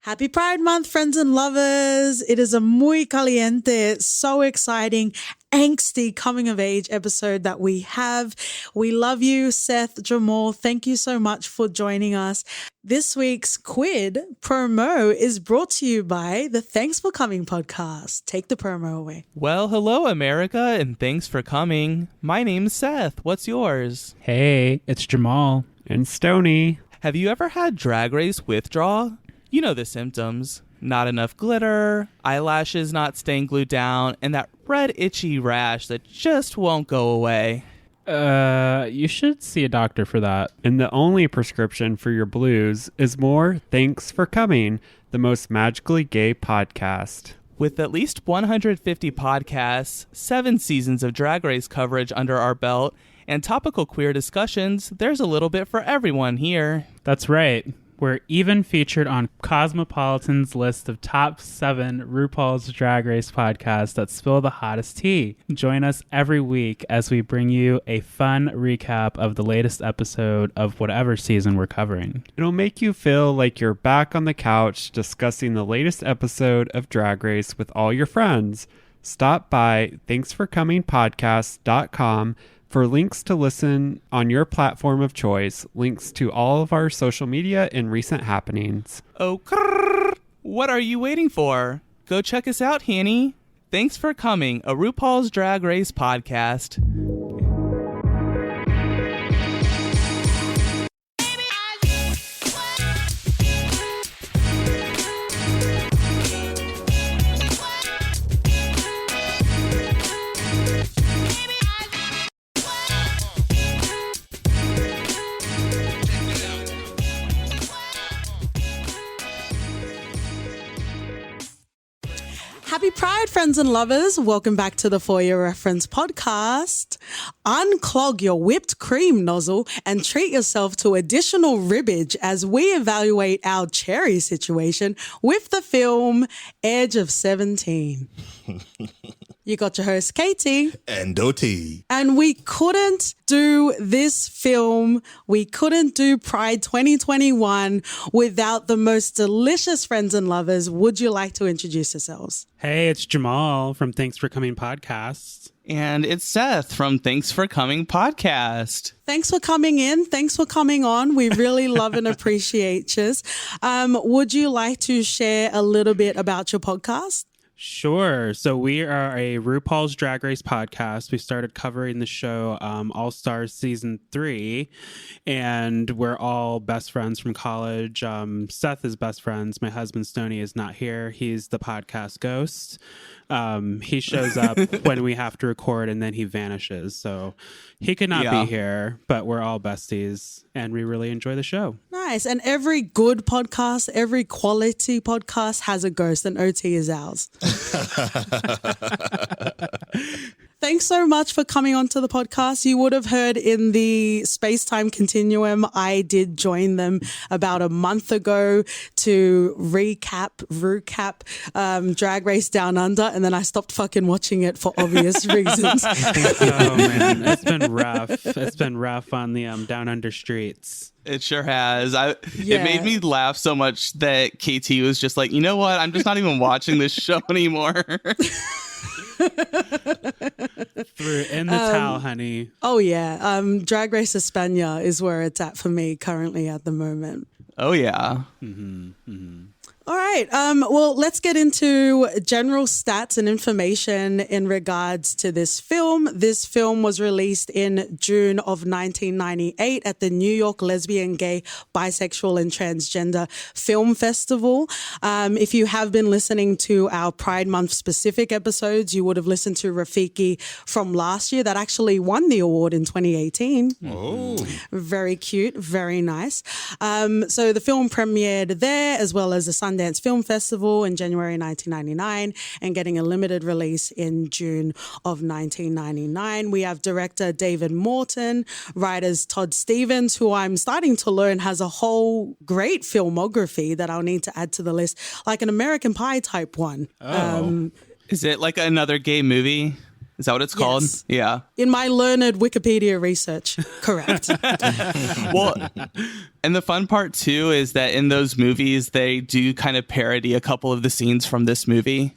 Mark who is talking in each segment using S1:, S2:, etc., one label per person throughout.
S1: Happy Pride Month, friends and lovers. It is a muy caliente, so exciting, angsty coming of age episode that we have. We love you, Seth, Jamal. Thank you so much for joining us. This week's Quid promo is brought to you by the Thanks for Coming podcast. Take the promo away.
S2: Well, hello, America, and thanks for coming. My name's Seth. What's yours?
S3: Hey, it's Jamal.
S4: And Stony.
S2: Have you ever had Drag Race withdrawal? You know the symptoms. Not enough glitter, eyelashes not staying glued down, and that red itchy rash that just won't go away.
S3: You should see a doctor for that.
S4: And the only prescription for your blues is more Thanks for Coming, the most magically gay podcast.
S2: With at least 150 podcasts, 7 seasons of Drag Race coverage under our belt, and topical queer discussions, there's a little bit for everyone here.
S3: That's right. We're even featured on Cosmopolitan's list of top 7 RuPaul's Drag Race podcasts that spill the hottest tea. Join us every week as we bring you a fun recap of the latest episode of whatever season we're covering.
S4: It'll make you feel like you're back on the couch discussing the latest episode of Drag Race with all your friends. Stop by thanksforcomingpodcast.com for links to listen on your platform of choice, links to all of our social media and recent happenings.
S2: Oh, what are you waiting for? Go check us out, Hanny. Thanks for coming, a RuPaul's Drag Race podcast.
S1: Happy Pride, friends and lovers. Welcome back to the For Your Reference podcast. Unclog your whipped cream nozzle and treat yourself to additional ribbage as we evaluate our cherry situation with the film Edge of 17. You got your host, Katie.
S5: And Doti.
S1: And we couldn't do this film, we couldn't do Pride 2021 without the most delicious friends and lovers. Would you like to introduce yourselves?
S3: Hey, it's Jamal from Thanks for Coming Podcasts.
S2: And it's Seth from Thanks for Coming podcast.
S1: Thanks for coming in. Thanks for coming on. We really love and appreciate you. Would you like to share a little bit about your podcast?
S3: Sure. So we are a RuPaul's Drag Race podcast. We started covering the show All Stars Season 3, and we're all best friends from college. Seth is best friends. My husband, Stoney, is not here. He's the podcast ghost. He shows up when we have to record, and then he vanishes. So he could not be here, but we're all besties, and we really enjoy the show.
S1: Nice. And every good podcast, every quality podcast has a ghost, and OT is ours. Thanks so much for coming onto the podcast. You would have heard in the space-time continuum, I did join them about a month ago to recap Drag Race Down Under, and then I stopped fucking watching it for obvious reasons.
S3: Oh, man. It's been rough. It's been rough on the Down Under streets.
S2: It sure has. It made me laugh so much that KT was just like, you know what? I'm just not even watching this show anymore.
S3: Threw in the towel, honey.
S1: Oh, yeah. Drag Race España is where it's at for me currently at the moment.
S2: Oh, yeah.
S3: Mm-hmm. Mm-hmm.
S1: All right. Well, let's get into general stats and information in regards to this film. This film was released in June of 1998 at the New York Lesbian, Gay, Bisexual and Transgender Film Festival. If you have been listening to our Pride Month specific episodes, you would have listened to Rafiki from last year that actually won the award in 2018.
S5: Oh.
S1: Very cute. Very nice. So the film premiered there as well as the Sundance Film Festival in January 1999 and getting a limited release in June of 1999. We have director David Morton, writers Todd Stevens, who I'm starting to learn has a whole great filmography that I'll need to add to the list, like an American Pie type one.
S2: Is it like another gay movie? Is that what it's called?
S1: Yes.
S2: Yeah.
S1: In my learned Wikipedia research, correct.
S2: Well, and the fun part too is that in those movies they do kind of parody a couple of the scenes from this movie.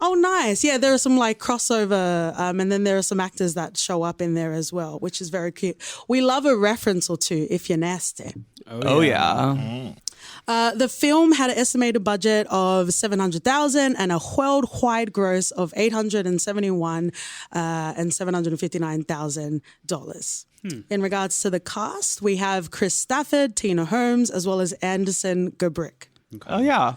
S1: Oh, nice. Yeah, there are some like crossover, and then there are some actors that show up in there as well, which is very cute. We love a reference or two if you're nasty.
S2: Oh yeah.
S1: The film had an estimated budget of $700,000 and a worldwide gross of $871 and $759,000. In regards to the cast, we have Chris Stafford, Tina Holmes, as well as Anderson Gabrick.
S3: Okay.
S2: Oh yeah.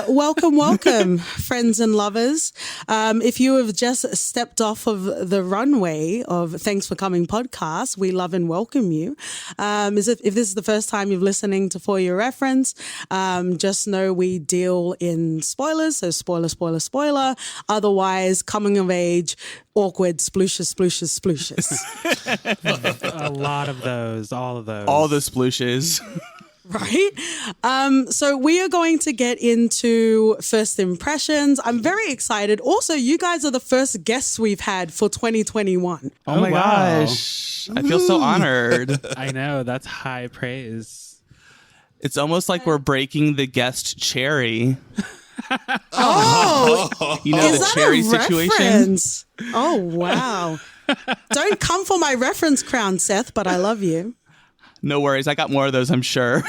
S1: Welcome, friends and lovers. If you have just stepped off of the runway of Thanks for Coming podcast, we love and welcome you. If this is the first time you're listening to For Your Reference, just know we deal in spoilers. So spoiler. Otherwise, coming of age, awkward, splooshes.
S3: A lot of those, all of those.
S2: All the splooshes.
S1: Right. So we are going to get into first impressions. I'm very excited. Also, you guys are the first guests we've had for 2021.
S2: Oh my
S3: wow.
S2: gosh. I feel so honored.
S3: I know, that's high praise.
S2: It's almost like we're breaking the guest cherry.
S1: Oh,
S2: You know,
S1: is
S2: the
S1: that
S2: cherry
S1: a
S2: situation.
S1: reference? Oh, wow. Don't come for my reference crown, Seth, but I love you.
S2: No worries. I got more of those, I'm sure.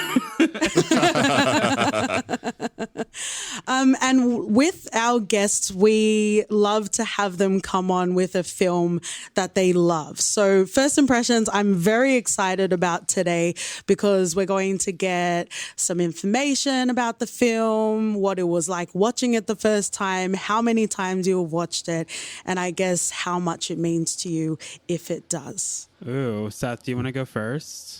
S1: And with our guests, we love to have them come on with a film that they love. So first impressions, I'm very excited about today because we're going to get some information about the film, what it was like watching it the first time, how many times you've watched it, and I guess how much it means to you if it does.
S3: Ooh, Seth, do you want to go first?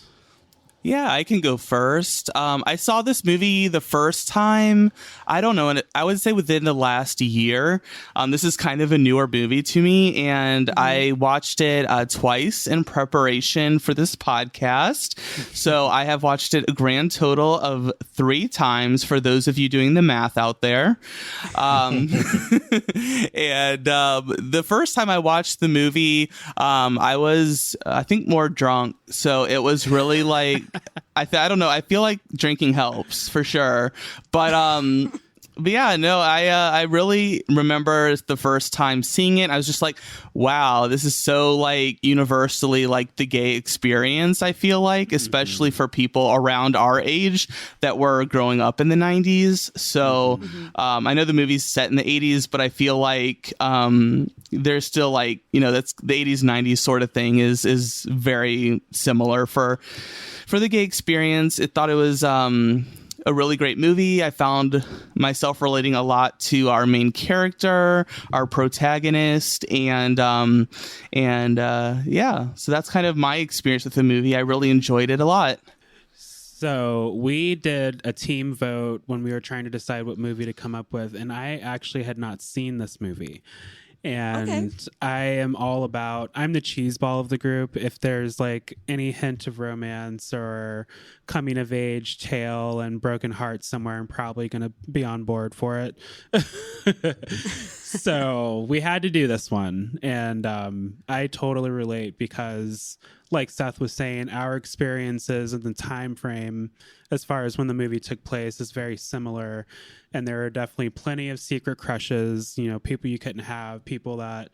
S2: Yeah, I can go first. I saw this movie the first time, I don't know, and I would say within the last year. This is kind of a newer movie to me, and I watched it twice in preparation for this podcast. So I have watched it a grand total of 3 times for those of you doing the math out there. And the first time I watched the movie, I was, I think, more drunk. So it was really like, I don't know. I feel like drinking helps for sure. But yeah, no, I really remember the first time seeing it. I was just like, wow, this is so like universally like the gay experience, I feel like, especially for people around our age that were growing up in the 90s. So I know the movie's set in the 80s, but I feel like there's still like, you know, that's the 80s, 90s sort of thing is very similar for the gay experience. I thought it was a really great movie. I found myself relating a lot to our main character, our protagonist, and yeah. So that's kind of my experience with the movie. I really enjoyed it a lot.
S3: So we did a team vote when we were trying to decide what movie to come up with, and I actually had not seen this movie. And I am all about, I'm the cheeseball of the group. If there's like any hint of romance or coming of age tale and broken heart somewhere, I'm probably going to be on board for it. So we had to do this one. And I totally relate because, like Seth was saying, our experiences and the time frame as far as when the movie took place is very similar. And there are definitely plenty of secret crushes, you know, people you couldn't have, people that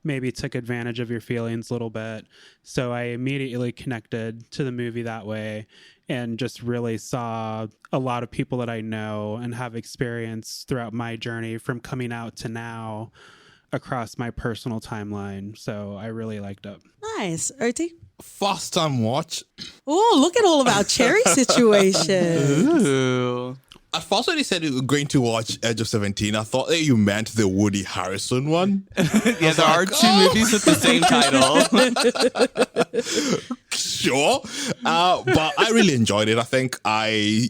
S3: maybe took advantage of your feelings a little bit. So I immediately connected to the movie that way and just really saw a lot of people that I know and have experienced throughout my journey from coming out to now across my personal timeline. So I really liked it.
S1: Nice. Oti?
S5: First time watch.
S1: Oh, look at all of our cherry situations.
S2: Ooh.
S5: At first, when you said you were going to watch Edge of 17, I thought that you meant the Woody Harrelson one.
S2: Yeah, there are 2 movies with the same title.
S5: Sure. But I really enjoyed it. I think I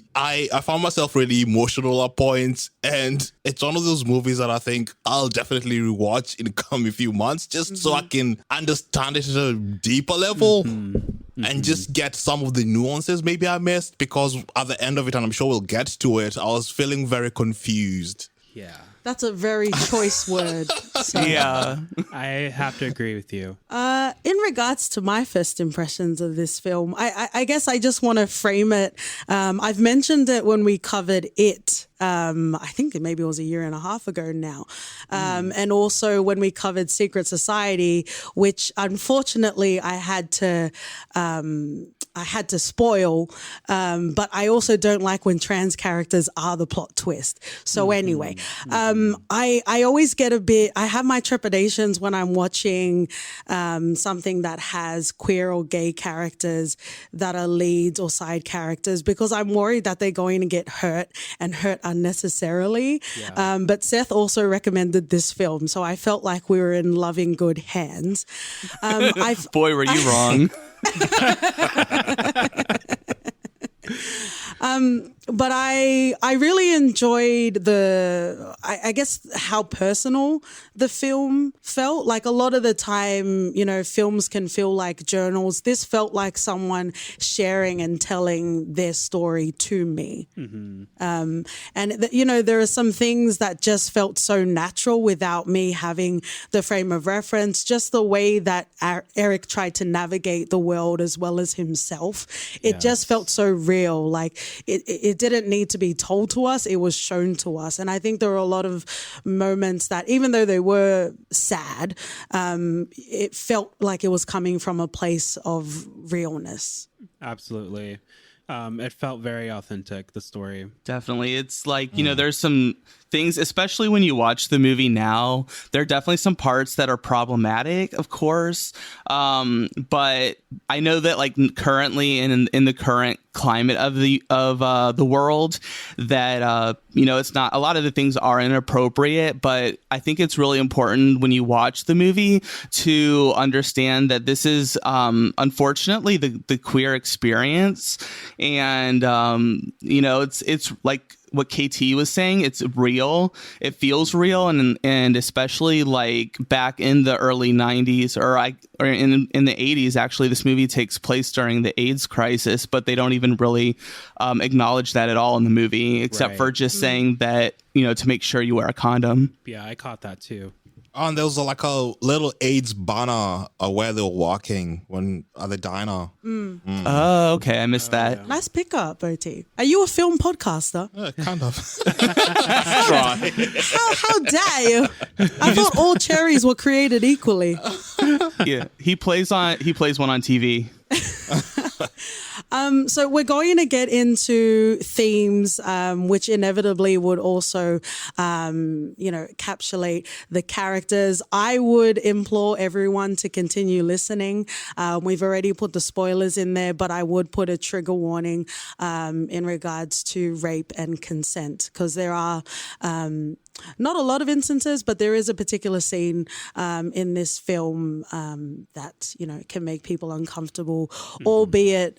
S5: found myself really emotional at points. And it's one of those movies that I think I'll definitely rewatch in the coming few months just so I can understand it at a deeper level. And just get some of the nuances maybe I missed, because at the end of it, and I'm sure we'll get to it, I was feeling very confused.
S3: Yeah.
S1: That's a very choice word. So,
S2: Yeah.
S3: I have to agree with you.
S1: in regards to my first impressions of this film, I guess I just want to frame it. I've mentioned it when we covered It. I think maybe it was a year and a half ago now. And also when we covered Secret Society, which unfortunately I had to spoil. But I also don't like when trans characters are the plot twist. So anyway, I always get I have my trepidations when I'm watching something that has queer or gay characters that are leads or side characters, because I'm worried that they're going to get hurt and hurt unnecessarily. Yeah. But Seth also recommended this film, so I felt like we were in loving good hands.
S2: Boy, were you wrong.
S1: But I really enjoyed I guess how personal the film felt. Like a lot of the time, films can feel like journals. This felt like someone sharing and telling their story to me. Mm-hmm. There are some things that just felt so natural without me having the frame of reference. Just the way that Eric tried to navigate the world as well as himself. It just felt so real. Like it didn't need to be told to us, it was shown to us. And I think there were a lot of moments that, even though they were sad, it felt like it was coming from a place of realness.
S3: Absolutely. It felt very authentic, the story.
S2: Definitely. It's like, there's some things, especially when you watch the movie now, there are definitely some parts that are problematic, of course. But I know that like currently in the current climate of the world, that it's not, a lot of the things are inappropriate, but I think it's really important when you watch the movie to understand that this is unfortunately the queer experience. And it's like what KT was saying, it's real. It feels real, and especially like back in the early 90s or in the 80s. Actually, this movie takes place during the AIDS crisis, but they don't even really acknowledge that at all in the movie, except for just saying that to make sure you wear a condom.
S3: Yeah, I caught that too.
S5: Oh, and there was like a little AIDS banner where they were walking at the diner.
S2: Oh, okay. I missed that.
S1: Yeah. Nice pickup, OT. Are you a film podcaster?
S5: Kind of.
S1: How dare you? I thought all cherries were created equally.
S2: Yeah, he plays one on TV.
S1: So we're going to get into themes, which inevitably would also, encapsulate the characters. I would implore everyone to continue listening. We've already put the spoilers in there, but I would put a trigger warning in regards to rape and consent, because there are not a lot of instances, but there is a particular scene in this film that can make people uncomfortable, albeit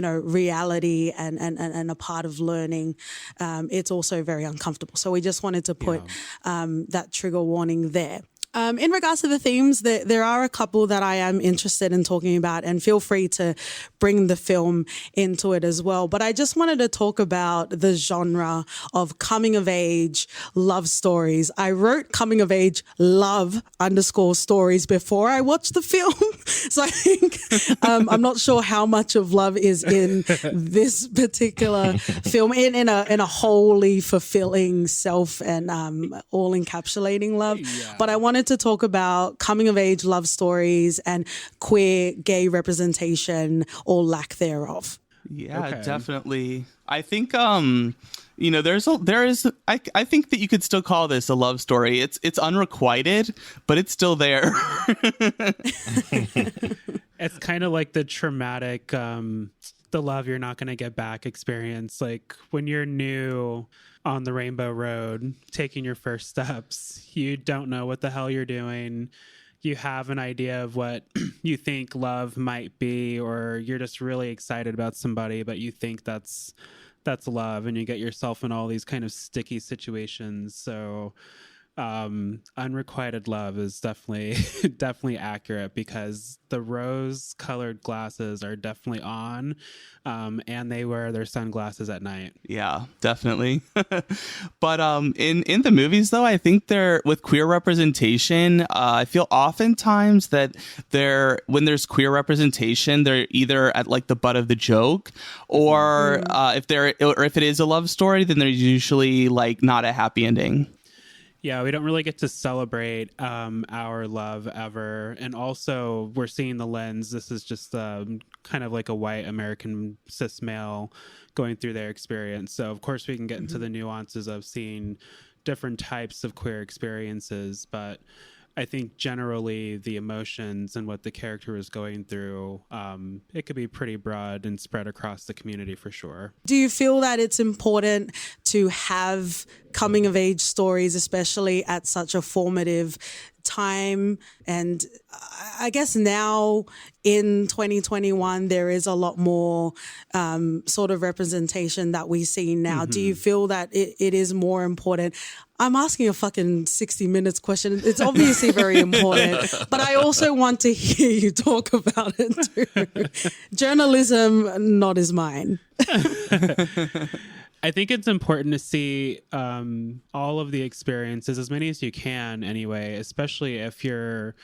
S1: reality and a part of learning. It's also very uncomfortable. So we just wanted to put that trigger warning there. In regards to the themes, there are a couple that I am interested in talking about, and feel free to bring the film into it as well. But I just wanted to talk about the genre of coming of age love stories. I wrote coming of age love _stories before I watched the film. So I think I'm not sure how much of love is in this particular film in a wholly fulfilling self and all encapsulating love. Yeah. But I wanted to talk about coming of age love stories and queer gay representation or lack thereof.
S2: Yeah, okay. Definitely. I think I think that you could still call this a love story. It's unrequited, but it's still there.
S3: It's kind of like the traumatic the love you're not going to get back experience. Like when you're new on the Rainbow Road, taking your first steps, you don't know what the hell you're doing. You have an idea of what you think love might be, or you're just really excited about somebody, but you think that's love, and you get yourself in all these kind of sticky situations. So unrequited love is definitely definitely accurate, because the rose colored glasses are definitely on, and they wear their sunglasses at night.
S2: Yeah, definitely. But in the movies though, I think they're with queer representation. I feel oftentimes that when there's queer representation, they're either at like the butt of the joke, or if it is a love story, then there's usually like not a happy ending.
S3: Yeah, we don't really get to celebrate our love ever. And also, we're seeing the lens. This is just kind of like a white American cis male going through their experience. So, of course, we can get into the nuances of seeing different types of queer experiences. But I think generally the emotions and what the character is going through, it could be pretty broad and spread across the community for sure.
S1: Do you feel that it's important to have coming of age stories, especially at such a formative time? And I guess now in 2021, there is a lot more sort of representation that we see now. Do you feel that it is more important? I'm asking a fucking 60 minutes question. It's obviously very important, but I also want to hear you talk about it too. Journalism, not is mine.
S3: I think it's important to see all of the experiences, as many as you can anyway, especially if you're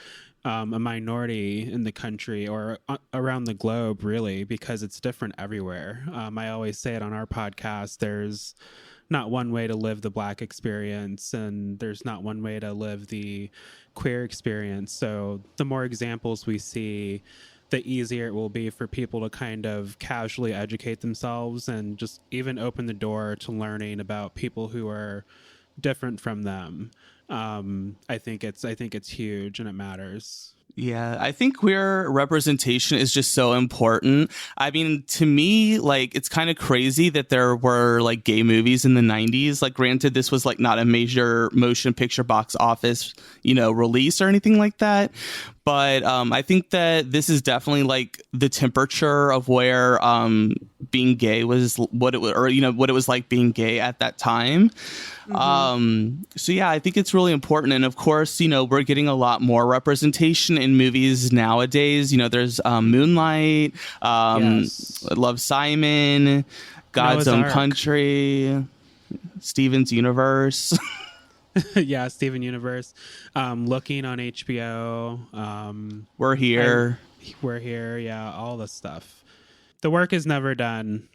S3: a minority in the country or around the globe, really, because it's different everywhere. I always say it on our podcast, there's not one way to live the Black experience, and there's not one way to live the queer experience. So the more examples we see, the easier it will be for people to kind of casually educate themselves and just even open the door to learning about people who are different from them. I think it's huge and it matters.
S2: Yeah, I think queer representation is just so important. I mean, to me, like, it's kind of crazy that there were like gay movies in the 90s. Like, granted, this was like not a major motion picture box office, release or anything like that. But I think that this is definitely like the temperature of where being gay was, what it was like being gay at that time. So yeah, I think it's really important. And of course, we're getting a lot more representation in movies nowadays. There's Moonlight,
S3: Yes.
S2: Love, Simon, God's
S3: Noah's
S2: Own
S3: Ark.
S2: Country, Steven's Universe.
S3: Yeah, Steven Universe. Looking on HBO.
S2: We're Here.
S3: We're Here. Yeah, all the stuff. The work is never done.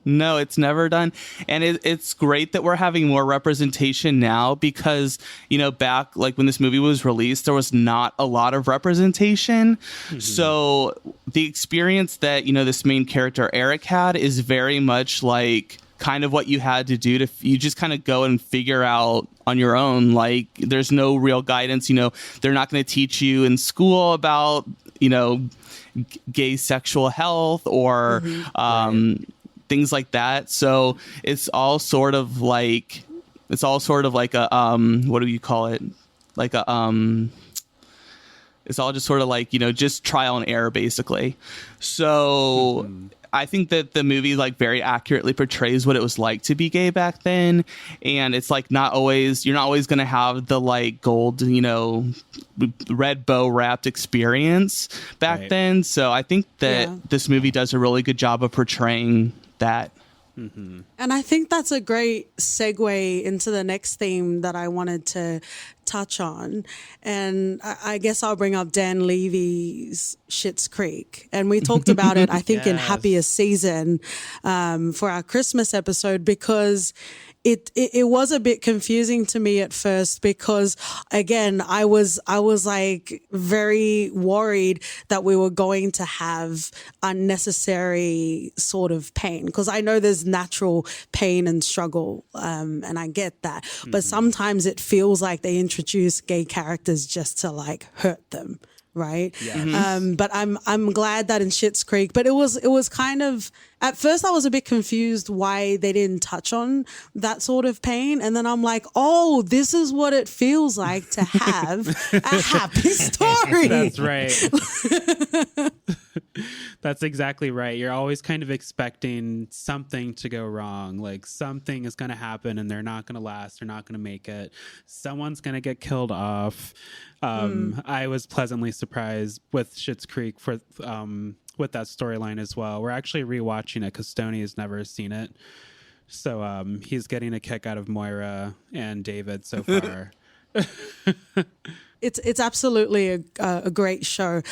S2: No, it's never done. And it's great that we're having more representation now because, back like when this movie was released, there was not a lot of representation. So the experience that, this main character, Eric, had is very much like kind of what you had to do you just kind of go and figure out on your own. Like, there's no real guidance. They're not going to teach you in school about, gay sexual health or things like that. So it's all sort of like a what do you call it? Like a it's all just sort of like, just trial and error basically. So I think that the movie like very accurately portrays what it was like to be gay back then. And it's like you're not always going to have the like gold, red bow wrapped experience back then. So I think that this movie does a really good job of portraying that.
S1: And I think that's a great segue into the next theme that I wanted to touch on. And I guess I'll bring up Dan Levy's Schitt's Creek. And we talked about it, I think, in Happiest Season for our Christmas episode, because it was a bit confusing to me at first because, again, I was like very worried that we were going to have unnecessary sort of pain, because I know there's natural pain and struggle, and I get that. But sometimes it feels like they introduce gay characters just to like hurt them. Right. Yeah. But I'm glad that in Schitt's Creek, but it was kind of, at first I was a bit confused why they didn't touch on that sort of pain. And then I'm like, oh, this is what it feels like to have a happy story.
S3: That's right. That's exactly right. You're always kind of expecting something to go wrong. Like something is going to happen and they're not going to last. They're not going to make it. Someone's going to get killed off. I was pleasantly surprised with Schitt's Creek with that storyline as well. We're actually rewatching it because Stoney has never seen it. So he's getting a kick out of Moira and David so far.
S1: It's absolutely a great show.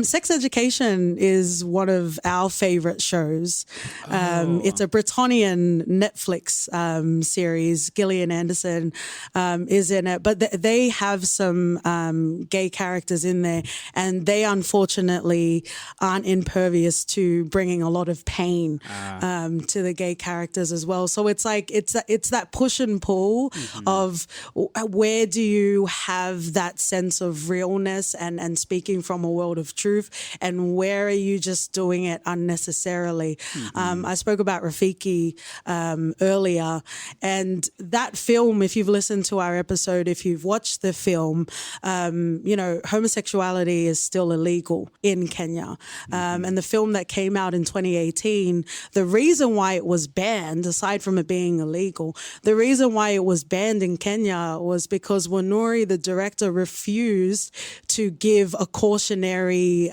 S1: Sex Education is one of our favorite shows. It's a Bretonian Netflix series. Gillian Anderson is in it, but they have some gay characters in there, and they unfortunately aren't impervious to bringing a lot of pain to the gay characters as well. So it's like it's that push and pull of where do you have that sense of realness and speaking from a world of truth, and where are you just doing it unnecessarily? I spoke about Rafiki earlier, and that film, if you've listened to our episode, if you've watched the film, homosexuality is still illegal in Kenya. And the film that came out in 2018, the reason why it was banned, aside from it being illegal, the reason why it was banned in Kenya was because Wanuri, the director, refused to give a cautionary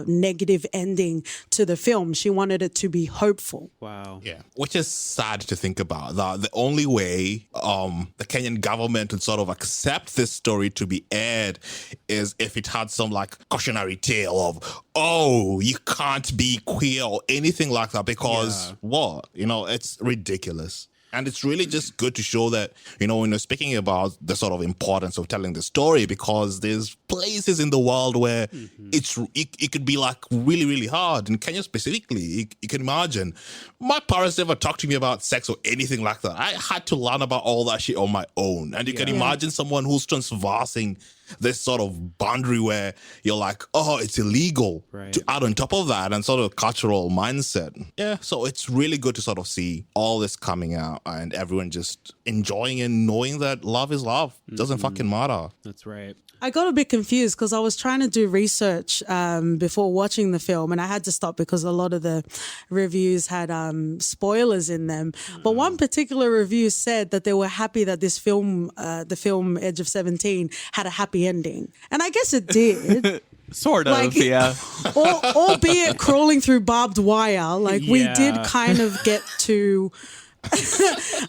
S1: negative ending to the film. She wanted it to be hopeful.
S3: Wow.
S5: Yeah, which is sad to think about. The only way the Kenyan government would sort of accept this story to be aired is if it had some like cautionary tale of, oh, you can't be queer or anything like that because what? It's ridiculous. And it's really just good to show that, when you're speaking about the sort of importance of telling the story, because there's places in the world where it could be like really, really hard. In Kenya specifically, you can imagine. My parents never talked to me about sex or anything like that. I had to learn about all that shit on my own. And you can imagine someone who's transversing this sort of boundary where you're like, oh, it's illegal to add on top of that, and sort of cultural mindset. Yeah, so it's really good to sort of see all this coming out and everyone just enjoying and knowing that love is love. It doesn't fucking matter.
S3: That's right.
S1: I got a bit confused because I was trying to do research before watching the film, and I had to stop because a lot of the reviews had spoilers in them. But one particular review said that they were happy that this film, the film Edge of 17, had a happy ending. And I guess it did.
S2: Sort of, yeah.
S1: Albeit crawling through barbed wire. We did kind of get to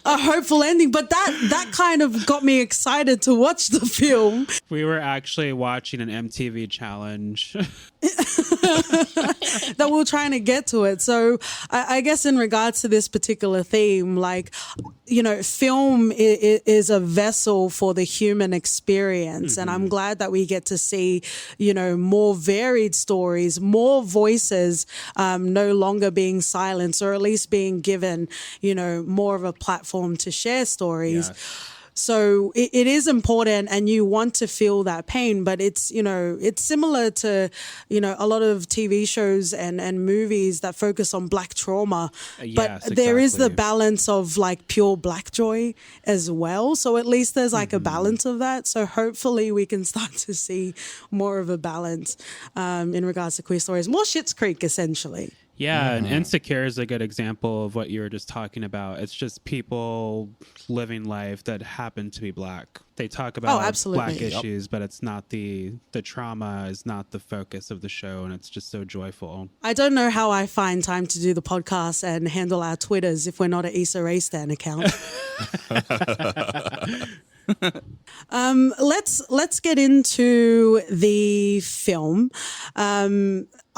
S1: a hopeful ending, but that kind of got me excited to watch the film.
S3: We were actually watching an MTV challenge
S1: that we were trying to get to it. So I guess in regards to this particular theme, film is a vessel for the human experience. And I'm glad that we get to see, more varied stories, more voices, no longer being silenced, or at least being given, more of a platform to share stories. Yes. So it is important, and you want to feel that pain, but it's similar to, a lot of TV shows and movies that focus on Black trauma. But there is the balance of pure Black joy as well. So at least there's a balance of that. So hopefully we can start to see more of a balance in regards to queer stories. More Schitt's Creek, essentially.
S3: Yeah, and Insecure is a good example of what you were just talking about. It's just people living life that happen to be Black. They talk about Black issues, but it's not the trauma is not the focus of the show, and it's just so joyful.
S1: I don't know how I find time to do the podcast and handle our Twitters if we're not an Issa Rae Stan account. Let's get into the film.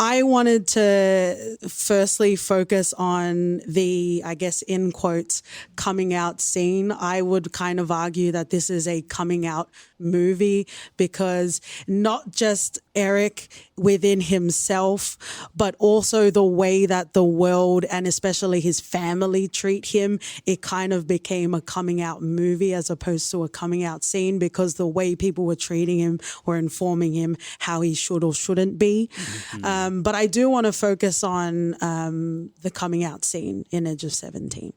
S1: I wanted to firstly focus on the, I guess, in quotes, coming out scene. I would kind of argue that this is a coming out movie because not just Eric within himself, but also the way that the world and especially his family treat him, it kind of became a coming out movie as opposed to a coming out scene because the way people were treating him or informing him how he should or shouldn't be. But I do want to focus on the coming out scene in Edge of 17.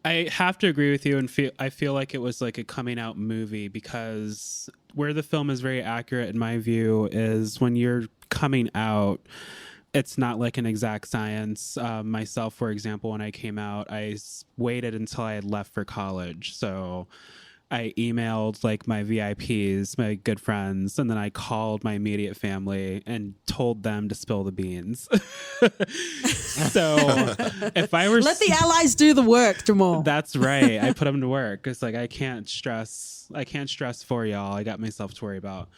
S3: I have to agree with you, and I feel like it was like a coming out movie because where the film is very accurate in my view is when you're coming out, it's not like an exact science. Myself, for example, when I came out, I waited until I had left for college. So I emailed like my VIPs, my good friends, and then I called my immediate family and told them to spill the beans. So if I were
S1: let the allies do the work, Jamal.
S3: that's right. I put them to work. It's like I can't stress for y'all. I got myself to worry about.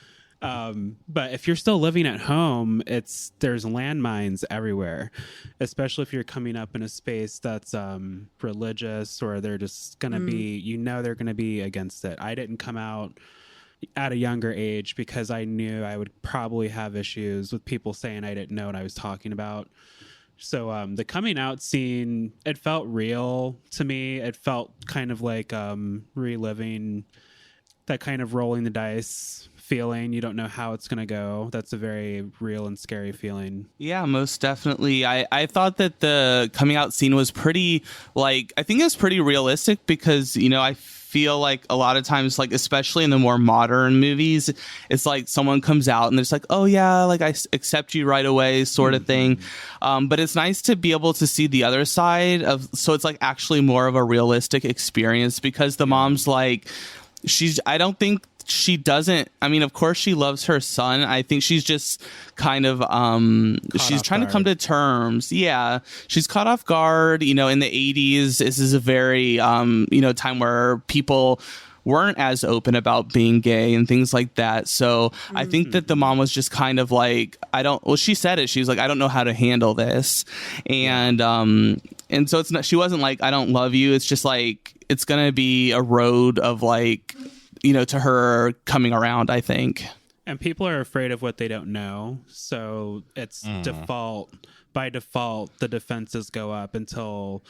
S3: But if you're still living at home, there's landmines everywhere, especially if you're coming up in a space that's religious, or they're just gonna be, they're gonna be against it. I didn't come out at a younger age because I knew I would probably have issues with people saying I didn't know what I was talking about. So the coming out scene, it felt real to me. It felt kind of like reliving that kind of rolling the dice feeling. You don't know how it's going to go. That's a very real and scary feeling.
S2: Yeah, most definitely. I thought that the coming out scene was pretty, I think it was pretty realistic because, I feel like a lot of times, especially in the more modern movies, it's like someone comes out and it's like, oh yeah, I accept you right away sort of thing. But it's nice to be able to see the other side so it's actually more of a realistic experience because the mom's I don't think she doesn't. I mean, of course she loves her son. I think she's just kind of she's trying to come to terms. Yeah, she's caught off guard. In the 80s, this is a very time where people weren't as open about being gay and things like that. So I think that the mom was just kind of she said it. She was like, I don't know how to handle this. And so it's not, she wasn't like, I don't love you. It's just it's going to be a road of to her coming around, I think.
S3: And people are afraid of what they don't know. So it's by default, the defenses go up until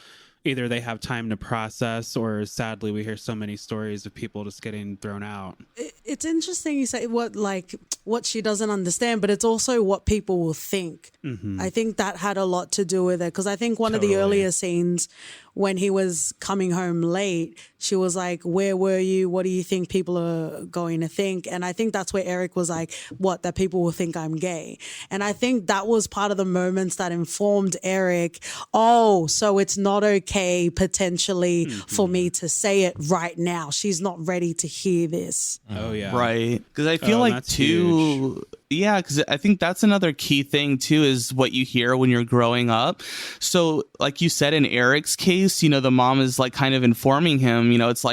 S3: either they have time to process, or sadly we hear so many stories of people just getting thrown out.
S1: It's interesting you say what she doesn't understand, but it's also what people will think. I think that had a lot to do with it, because I think one of the earlier scenes when he was coming home late, she was like, where were you? What do you think people are going to think? And I think that's where Eric was like, what, that people will think I'm gay? And I think that was part of the moments that informed Eric, oh, so it's not okay potentially for me to say it right now. She's not ready to hear this.
S3: Oh, yeah.
S2: Right. Because I feel too... Huge. Yeah, because I think that's another key thing, too, is what you hear when you're growing up. So like you said, in Eric's case, the mom is kind of informing him, it's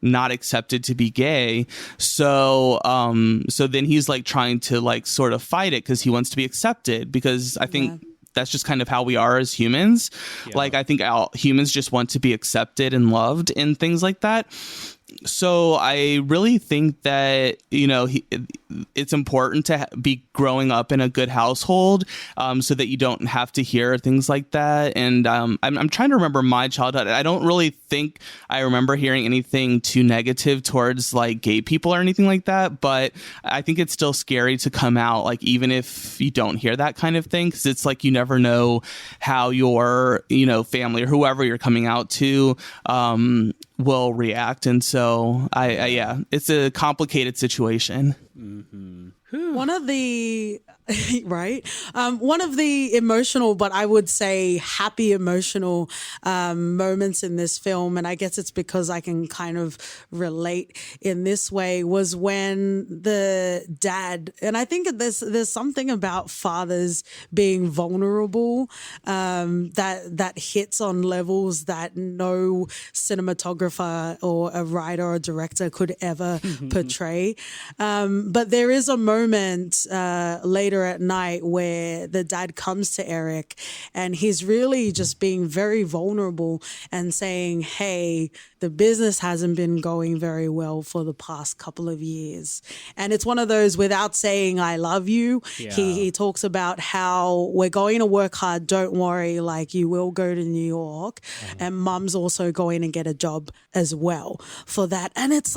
S2: not accepted to be gay. So then he's trying to sort of fight it because he wants to be accepted, because I think that's just kind of how we are as humans. Yeah. I think humans just want to be accepted and loved and things like that. So I really think that, it's important to be growing up in a good household so that you don't have to hear things like that. And I'm trying to remember my childhood. I don't really think I remember hearing anything too negative towards gay people or anything like that. But I think it's still scary to come out, even if you don't hear that kind of thing, because it's you never know how your, family or whoever you're coming out to will react. And so it's a complicated situation.
S1: One of the one of the emotional, but I would say happy emotional moments in this film, and I guess it's because I can kind of relate in this way, was when the dad, and I think there's something about fathers being vulnerable that hits on levels that no cinematographer or a writer or director could ever portray. But there is a moment later at night where the dad comes to Eric and he's really just being very vulnerable and saying, hey, the business hasn't been going very well for the past couple of years. And it's one of those, without saying I love you, he talks about how we're going to work hard, don't worry, you will go to New York, and mom's also going to get a job as well for that. And it's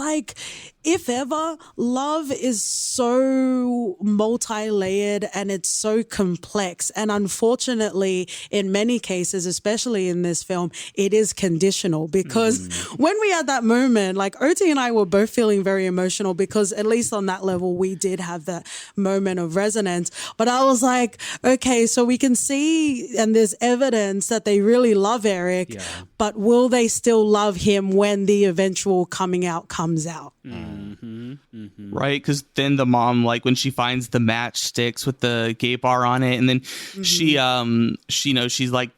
S1: if ever, love is so multi-layered and it's so complex. And unfortunately, in many cases, especially in this film, it is conditional because when we had that moment, like Oti and I were both feeling very emotional because at least on that level, we did have that moment of resonance. But I was like, okay, so we can see and there's evidence that they really love Eric, but will they still love him when the eventual coming out comes out?
S2: Right, because then the mom, like when she finds the matchsticks with the gay bar on it, and then she you know, she's like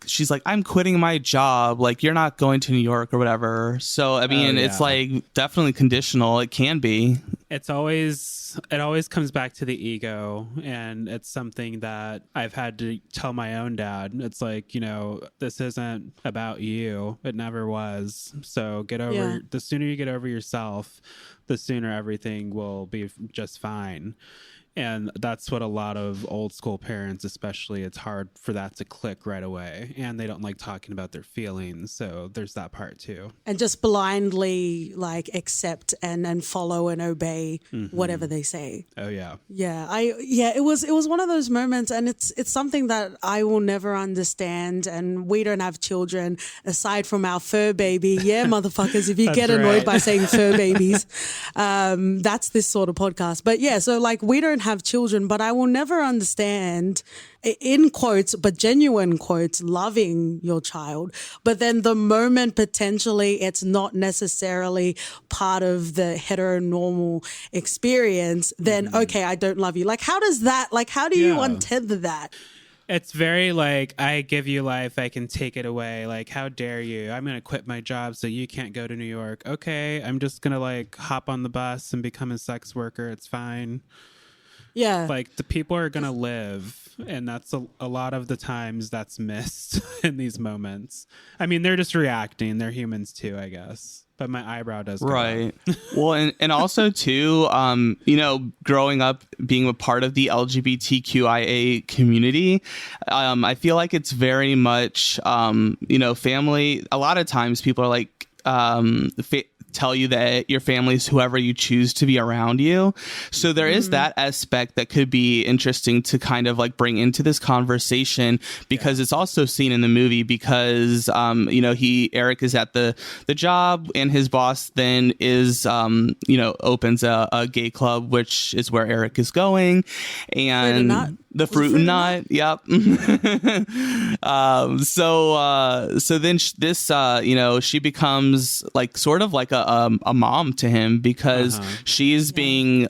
S2: I'm quitting my job, like you're not going to New York or whatever. So I mean, it's like definitely conditional. It can be.
S3: It always comes back to the ego, and it's something that I've had to tell my own dad. It's like, you know, this isn't about you. It never was. So the sooner you get over yourself, the sooner everything will be just fine. And that's what a lot of old school parents, especially, it's hard for that to click right away. And they don't like talking about their feelings. So there's that part too.
S1: And just blindly like accept and follow and obey whatever they say.
S3: Oh yeah.
S1: It was one of those moments, and it's something that I will never understand. And we don't have children aside from our fur baby. Yeah, motherfuckers, if you get annoyed by saying fur babies, that's this sort of podcast. But yeah, so like we don't have children, but I will never understand, in quotes, but genuine quotes, loving your child. But then the moment potentially it's not necessarily part of the heteronormal experience, then okay, I don't love you. Like, how does that, like, how do you untether that?
S3: It's very like, I give you life, I can take it away. Like, how dare you? I'm going to quit my job so you can't go to New York. Okay, I'm just going to like hop on the bus and become a sex worker. It's fine.
S1: Yeah.
S3: Like, the people are going to live, and that's a lot of the times that's missed in these moments. I mean, they're just reacting. They're humans too, I guess. But my eyebrow does go
S2: right.
S3: up.
S2: Well, and also too, you know, growing up being a part of the LGBTQIA community, I feel like it's very much, you know, family. A lot of times people are like, tell you that your family is whoever you choose to be around you. So there is that aspect that could be interesting to kind of like bring into this conversation, because it's also seen in the movie because, you know, Eric is at the job, and his boss then is, you know, opens a gay club, which is where Eric is going. And the Fruit and Nut. Yep. So then this, you know, she becomes like sort of like a mom to him, because she's being,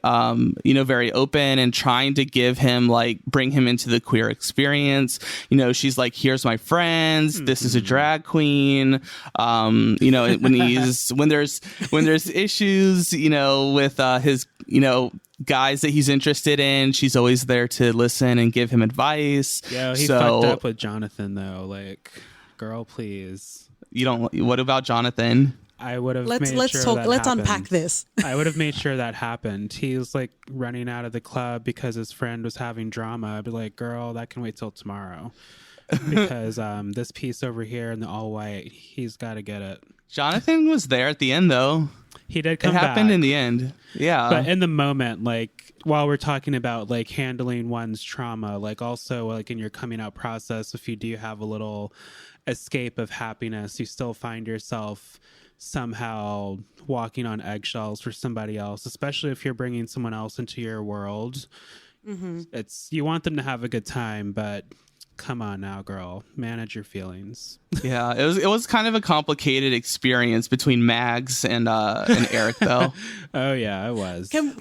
S2: you know, very open and trying to give him, like, bring him into the queer experience. You know, she's like, here's my friends. This is a drag queen. You know, when there's issues, you know, with his, you know, guys that he's interested in, she's always there to listen and give him advice.
S3: Yeah, he fucked up with Jonathan though. Like, girl, please.
S2: You don't. What about Jonathan?
S3: I would have.
S1: Let's unpack this.
S3: I would have made sure that happened. He was like running out of the club because his friend was having drama. I'd be like, girl, that can wait till tomorrow, because this piece over here in the all white, he's got to get it.
S2: Jonathan was there at the end though.
S3: He did come
S2: back. It happened
S3: back
S2: in the end. Yeah.
S3: But in the moment, like, while we're talking about like handling one's trauma, like also like in your coming out process, if you do have a little escape of happiness, you still find yourself somehow walking on eggshells for somebody else, especially if you're bringing someone else into your world. It's, you want them to have a good time, but come on now, girl, manage your feelings.
S2: Yeah, it was kind of a complicated experience between Mags and Eric though.
S3: Oh yeah, it was.
S1: Can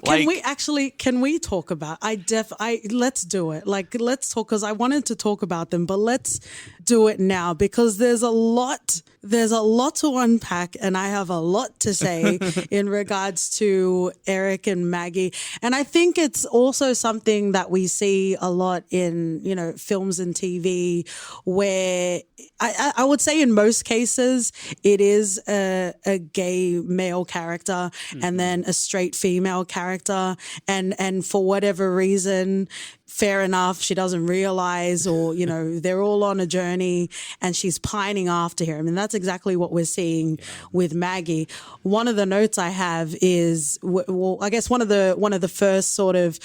S1: we talk about, let's do it. Like, let's talk, because I wanted to talk about them, but let's do it now, because there's a lot to unpack, and I have a lot to say in regards to Eric and Maggie. And I think it's also something that we see a lot in, you know, films and TV, where I would say in most cases it is a gay male character and then a straight female character, and for whatever reason fair enough, she doesn't realize, or, you know, they're all on a journey and she's pining after him. And that's exactly what we're seeing with Maggie. One of the notes I have is, well, I guess one of the first sort of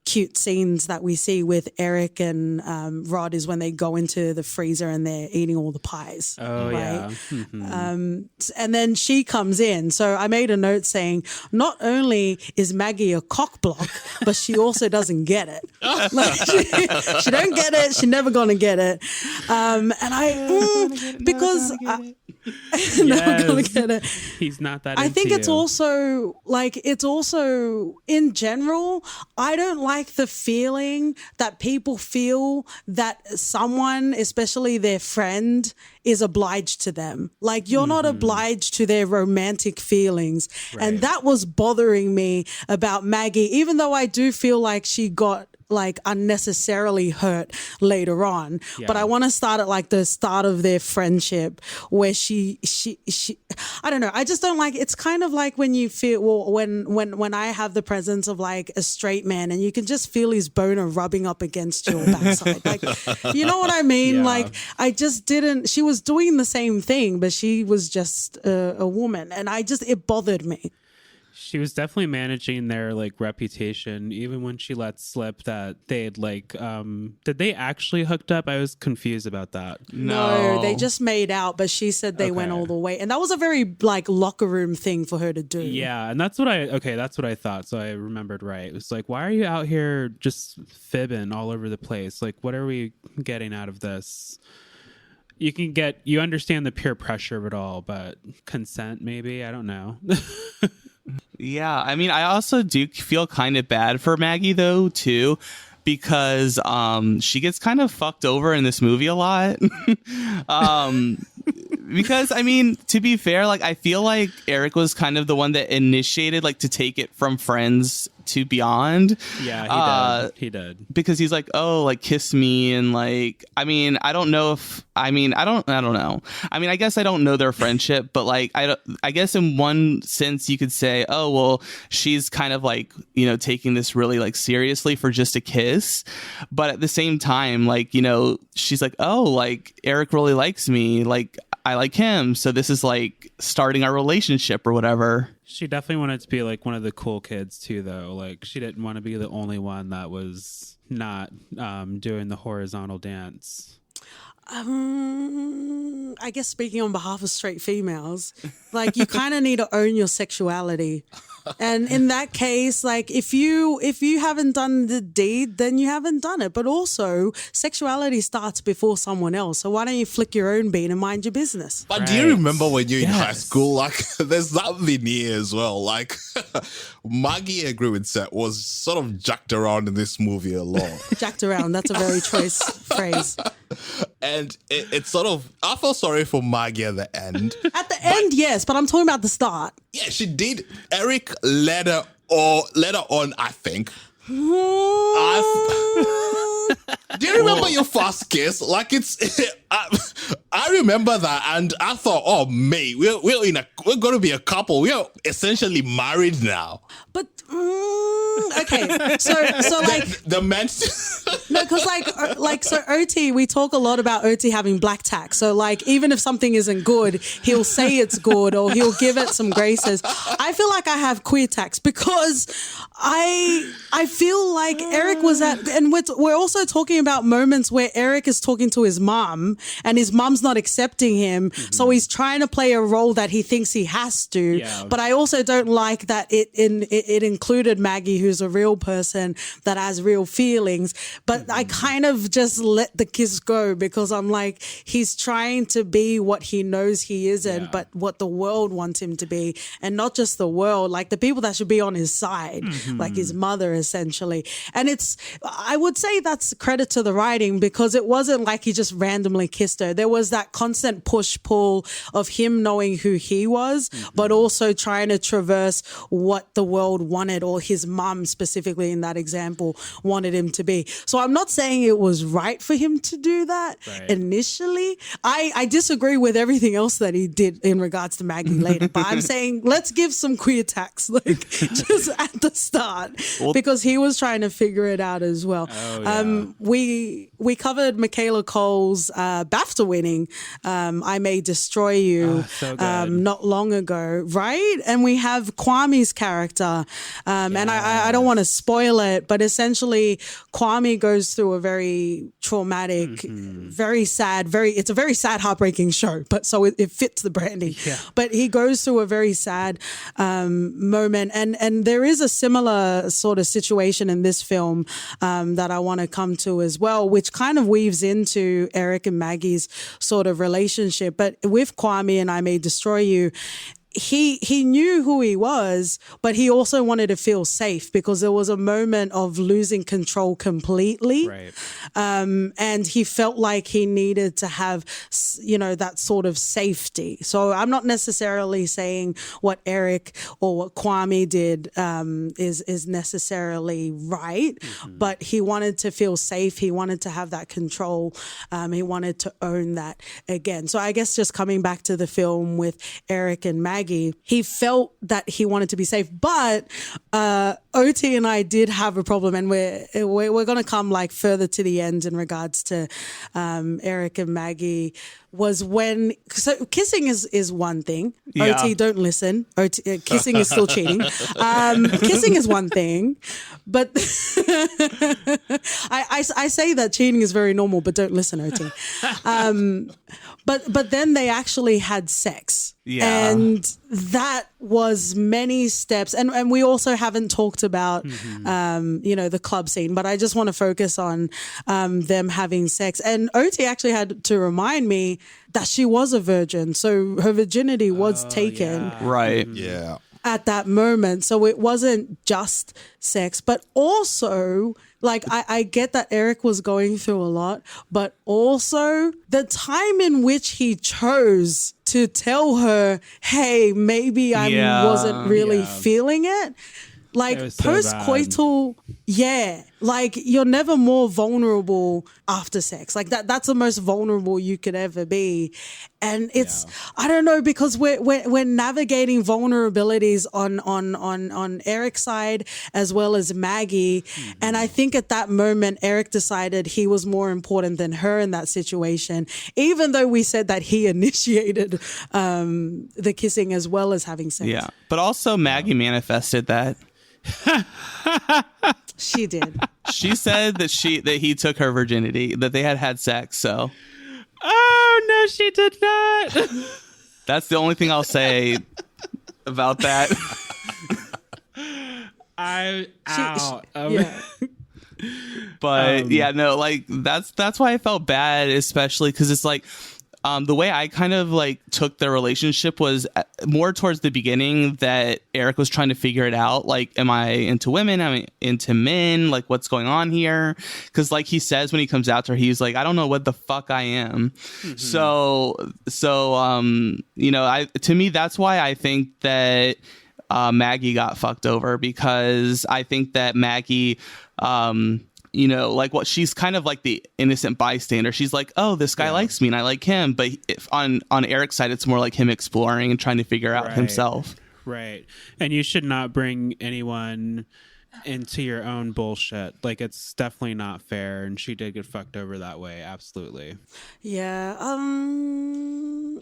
S1: cute scenes that we see with Eric and Rod is when they go into the freezer and they're eating all the pies.
S3: Oh,
S1: right?
S3: yeah. Mm-hmm.
S1: And then she comes in. So I made a note saying, not only is Maggie a cock block, but she also doesn't get it. Like, she don't get it. She's never gonna get it. And because never gonna get it.
S3: He's not that.
S1: I think
S3: into
S1: it's
S3: you.
S1: also in general, I don't like the feeling that people feel that someone, especially their friend, is obliged to them. Like, you're not obliged to their romantic feelings.
S3: Right.
S1: And that was bothering me about Maggie, even though I do feel like she got like unnecessarily hurt later on.
S3: Yeah.
S1: But I want to start at like the start of their friendship where she I don't know. I just don't like, it's kind of like when you feel, well, when I have the presence of like a straight man and you can just feel his boner rubbing up against your backside. Like, you know what I mean?
S3: Yeah.
S1: Like, I just didn't, she was doing the same thing, but she was just a woman. And it bothered me.
S3: She was definitely managing their like reputation, even when she let slip that they had like did they actually hooked up? I was confused about that.
S1: No, they just made out, but she said they went
S3: Okay.
S1: all the way. And that was a very like locker room thing for her to do.
S3: Yeah, and that's what I thought. So I remembered right. It was like, why are you out here just fibbing all over the place? Like, what are we getting out of this? You understand the peer pressure of it all, but consent maybe, I don't know.
S2: Yeah, I mean, I also do feel kind of bad for Maggie though too, because she gets kind of fucked over in this movie a lot. Because I mean, to be fair, like I feel like Eric was kind of the one that initiated like to take it from friends to beyond.
S3: Yeah, he did.
S2: Because he's like, oh, like kiss me, and like, I mean, I don't know. I guess I don't know their friendship, but like, I guess in one sense you could say, oh, well, she's kind of like, you know, taking this really like seriously for just a kiss, but at the same time, like, you know, she's like, oh, like Eric really likes me, like I like him, so this is like starting our relationship or whatever.
S3: She definitely wanted to be like one of the cool kids too, though. Like, she didn't want to be the only one that was not doing the horizontal dance.
S1: I guess speaking on behalf of straight females, like you kind of need to own your sexuality. And in that case, like if you haven't done the deed, then you haven't done it. But also, sexuality starts before someone else. So why don't you flick your own bean and mind your business?
S5: But do you remember when you're in high school? Like, there's that veneer as well. Like, Maggie, I agree with Seth, was sort of jacked around in this movie a lot.
S1: Jacked around. That's a very choice phrase.
S5: And it's sort of, I felt sorry for Maggie at the end.
S1: At the end, yes, but I'm talking about the start.
S5: Yeah, she did. Eric led her on, I think. Do you remember your first kiss? Like, it's, I remember that, and I thought, oh, mate, we're going to be a couple. We are essentially married now.
S1: But okay, so like
S5: the men.
S1: no, because so OT, we talk a lot about OT having black tack. So like, even if something isn't good, he'll say it's good or he'll give it some graces. I feel like I have queer tax because I feel like Eric was and we're also talking about moments where Eric is talking to his mom and his mom's not accepting him, so he's trying to play a role that he thinks he has to.
S3: Yeah.
S1: But I also don't like that it included Maggie, who's a real person that has real feelings. But I kind of just let the kiss go because I'm like, he's trying to be what he knows he isn't, but what the world wants him to be. And not just the world, like the people that should be on his side, like his mother, essentially. And I would say that's credit to the writing because it wasn't like he just randomly kissed her. There was that constant push-pull of him knowing who he was, but also trying to traverse what the world wanted, or his mum specifically in that example wanted him to be. So I'm not saying it was right for him to do that initially. I disagree with everything else that he did in regards to Maggie later, but I'm saying let's give some queer tax, like just at the start. start because he was trying to figure it out as well.
S3: Oh, yeah.
S1: We covered Michaela Cole's BAFTA winning I May Destroy You
S3: so good.
S1: not long ago, right? And we have Kwame's character. And I don't want to spoil it, but essentially Kwame goes through a very traumatic, very sad, it's a very sad, heartbreaking show, but so it fits the branding.
S3: Yeah.
S1: But he goes through a very sad moment. And there is a similar sort of situation in this film that I want to come to as well, which kind of weaves into Eric and Maggie's sort of relationship. But with Kwame and I May Destroy You, he knew who he was, but he also wanted to feel safe because there was a moment of losing control completely.
S3: Right.
S1: And he felt like he needed to have, that sort of safety. So I'm not necessarily saying what Eric or what Kwame did is necessarily right, but he wanted to feel safe. He wanted to have that control. He wanted to own that again. So I guess just coming back to the film with Eric and Maggie, he felt that he wanted to be safe, but OT and I did have a problem, and we're going to come like further to the end in regards to Eric and Maggie. Was when kissing is one thing.
S2: Yeah.
S1: OT, don't listen. Kissing is still cheating. Kissing is one thing, but I say that cheating is very normal, but don't listen, OT. But then they actually had sex.
S2: Yeah.
S1: And that was many steps. And we also haven't talked about, the club scene, but I just want to focus on them having sex. And OT actually had to remind me that she was a virgin. So her virginity was taken.
S3: Yeah.
S2: Right.
S5: Yeah.
S1: At that moment. So it wasn't just sex, but also like I get that Eric was going through a lot, but also the time in which he chose to tell her, hey, maybe I wasn't really feeling it. Like
S3: It was so
S1: post-coital, like you're never more vulnerable after sex. Like that's the most vulnerable you could ever be. And it's, I don't know, because we're navigating vulnerabilities on Eric's side as well as Maggie. And I think at that moment, Eric decided he was more important than her in that situation, even though we said that he initiated the kissing as well as having sex.
S2: Yeah. But also Maggie manifested that.
S1: She did.
S2: She said that he took her virginity, that they had sex. So
S3: Oh, no, she did not.
S2: that's the only thing I'll say about that.
S3: I'm out.
S1: Yeah.
S2: But that's why I felt bad, especially because it's like the way I kind of like took their relationship was more towards the beginning, that Eric was trying to figure it out. Like, am I into women? Am I into men? Like, what's going on here? Because like he says when he comes out to her, he's like, I don't know what the fuck I am. So to me, that's why I think that Maggie got fucked over, because I think that Maggie like what she's kind of like the innocent bystander. She's like, oh, this guy likes me and I like him. But if on Eric's side, it's more like him exploring and trying to figure out himself.
S3: Right. And you should not bring anyone into your own bullshit. Like, it's definitely not fair. And she did get fucked over that way. Absolutely.
S1: Yeah.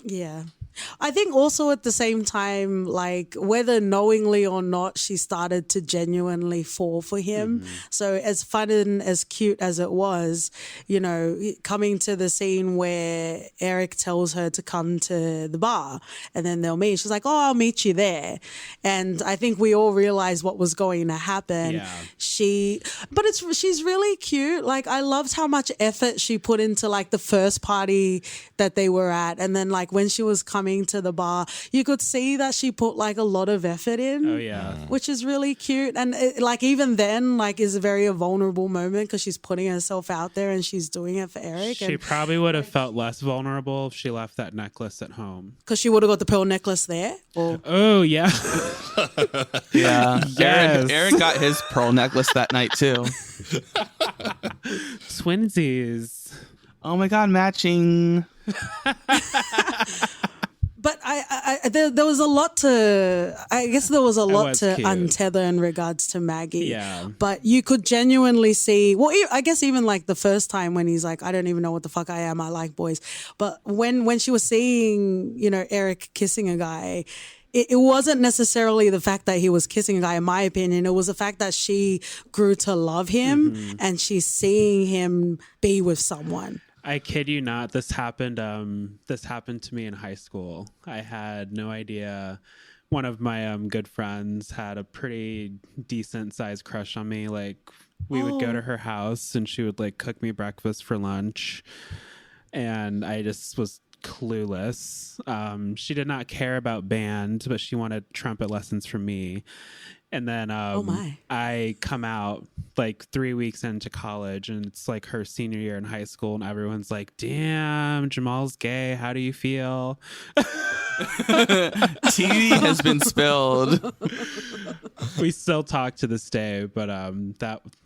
S1: Yeah. I think also at the same time, like whether knowingly or not, she started to genuinely fall for him. So as fun and as cute as it was, coming to the scene where Eric tells her to come to the bar and then they'll meet. She's like, oh, I'll meet you there. And I think we all realized what was going to happen.
S3: Yeah.
S1: She's really cute. Like I loved how much effort she put into like the first party that they were at. And then like when she was coming to the bar, you could see that she put like a lot of effort in.
S3: Oh yeah.
S1: Which is really cute. And like even then like is a very vulnerable moment because she's putting herself out there and she's doing it for Eric.
S3: She probably would have felt less vulnerable if she left that necklace at home.
S1: Because she would have got the pearl necklace there. Or
S3: Oh yeah.
S2: Yeah.
S3: Yes.
S2: Eric got his pearl necklace that night too.
S3: Twinsies.
S2: Oh my God, matching.
S1: But there was a lot to, I guess there was a lot
S3: was
S1: to
S3: cute.
S1: untether in regards to Maggie.
S3: Yeah.
S1: But you could genuinely see, well, I guess even like the first time when he's like, I don't even know what the fuck I am, I like boys. But when she was seeing, Eric kissing a guy, it wasn't necessarily the fact that he was kissing a guy, in my opinion. It was the fact that she grew to love him and she's seeing him be with someone.
S3: I kid you not. This happened. This happened to me in high school. I had no idea. One of my good friends had a pretty decent sized crush on me. Like we would go to her house and she would like cook me breakfast for lunch, and I just was clueless. She did not care about band, but she wanted trumpet lessons from me. And then I come out like 3 weeks into college, and it's like her senior year in high school, and everyone's like, damn, Jamal's gay. How do you feel?
S2: Tea has been spilled.
S3: We still talk to this day, but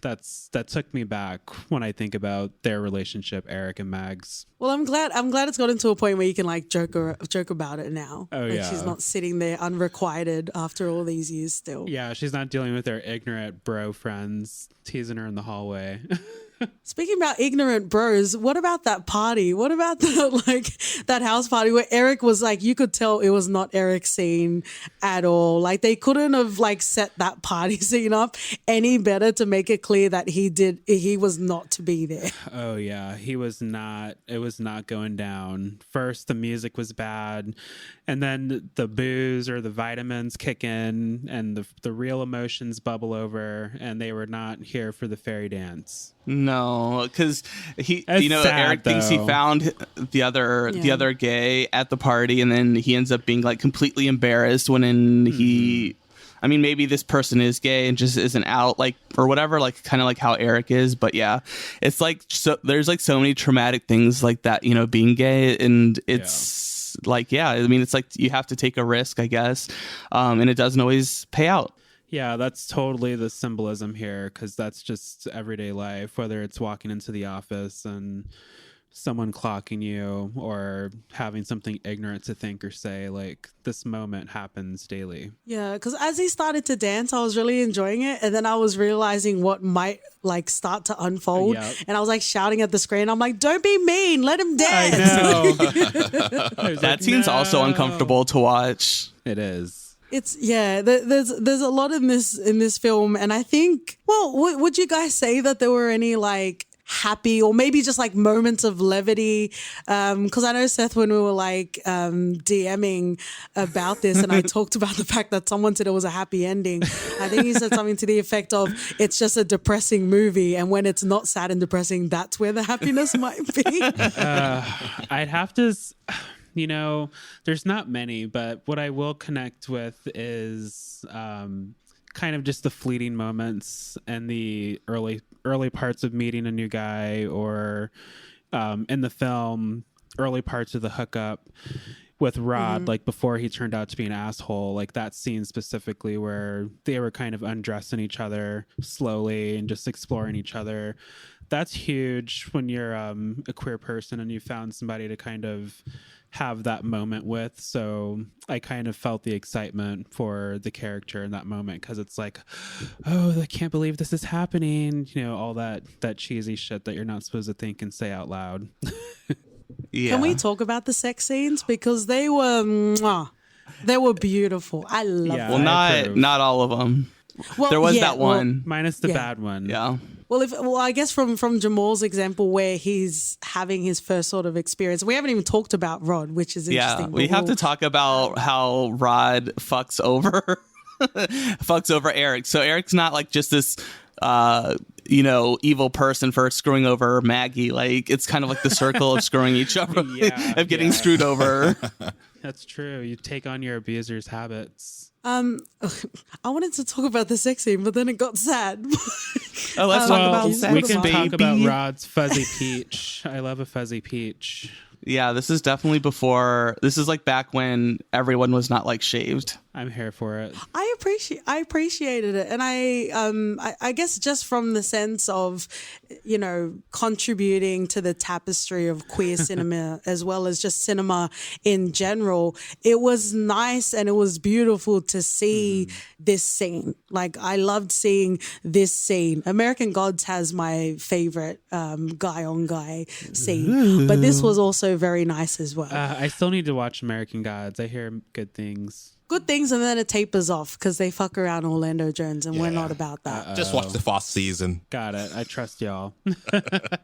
S3: that took me back when I think about their relationship, Eric and Mags.
S1: Well, I'm glad it's gotten to a point where you can like joke about it now.
S3: Oh,
S1: like,
S3: yeah.
S1: she's not sitting there unrequited after all these years still.
S3: Yeah, she's not dealing with her ignorant bro friends teasing her in the hallway.
S1: Speaking about ignorant bros, what about that party? What about that house party where Eric was like, you could tell it was not Eric's scene at all. Like they couldn't have like set that party scene up any better to make it clear that he was not to be there.
S3: Oh yeah, it was not going down. First the music was bad, and then the booze or the vitamins kick in and the real emotions bubble over, and they were not here for the fairy dance.
S2: No, because
S3: Sad,
S2: Eric thinks he
S3: though.
S2: found the other gay at the party, and then he ends up being like completely embarrassed when maybe this person is gay and just isn't out, like, or whatever, like kind of like how Eric is. But yeah, it's like there's like so many traumatic things like that, being gay, and it's like, it's like you have to take a risk, I guess, and it doesn't always pay out.
S3: Yeah, that's totally the symbolism here, because that's just everyday life, whether it's walking into the office and someone clocking you or having something ignorant to think or say. Like, this moment happens daily.
S1: Yeah, because as he started to dance, I was really enjoying it. And then I was realizing what might like start to unfold.
S3: Yep.
S1: And I was like shouting at the screen. I'm like, don't be mean. Let him dance.
S3: I know.
S2: That scene's also uncomfortable to watch.
S3: It is.
S1: It's there's a lot in this film, and I think, well, would you guys say that there were any like happy or maybe just like moments of levity? Because I know, Seth, when we were like DMing about this, and I talked about the fact that someone said it was a happy ending, I think he said something to the effect of, it's just a depressing movie, and when it's not sad and depressing, that's where the happiness might be.
S3: I'd have to... there's not many, but what I will connect with is kind of just the fleeting moments and the early parts of meeting a new guy, or in the film, early parts of the hookup with Rod, like before he turned out to be an asshole. Like that scene specifically where they were kind of undressing each other slowly and just exploring each other. That's huge when you're a queer person and you found somebody to kind of have that moment with. So I kind of felt the excitement for the character in that moment, because it's like, oh, I can't believe this is happening. All that cheesy shit that you're not supposed to think and say out loud.
S2: Yeah.
S1: Can we talk about the sex scenes? Because they were beautiful. I love them.
S2: Well, not all of them.
S1: Well,
S2: there was
S1: yeah,
S2: that one.
S3: Minus the bad one.
S2: Yeah.
S1: Well, I guess from Jamal's example where he's having his first sort of experience, we haven't even talked about Rod, which is interesting.
S2: Yeah, we have to talk about how Rod fucks over Eric. So Eric's not like just this evil person for screwing over Maggie. Like, it's kind of like the circle of screwing each other, of getting screwed over.
S3: That's true. You take on your abuser's habits.
S1: I wanted to talk about the sex scene, but then it got sad.
S2: Let's talk about
S3: we
S2: sex,
S3: can
S2: baby.
S3: talk about Rod's fuzzy peach. I love a fuzzy peach.
S2: Yeah, this is definitely before. This is like back when everyone was not like shaved.
S3: I'm here for it.
S1: I appreciated it, and I guess just from the sense of, contributing to the tapestry of queer cinema as well as just cinema in general, it was nice and it was beautiful to see this scene. Like, I loved seeing this scene. American Gods has my favorite guy on guy scene, but this was also very nice as well.
S3: I still need to watch American Gods. I hear good things.
S1: Good things, and then it tapers off because they fuck around Orlando Jones, and we're not about that.
S5: Just watch the first season.
S3: Got it. I trust y'all.
S1: But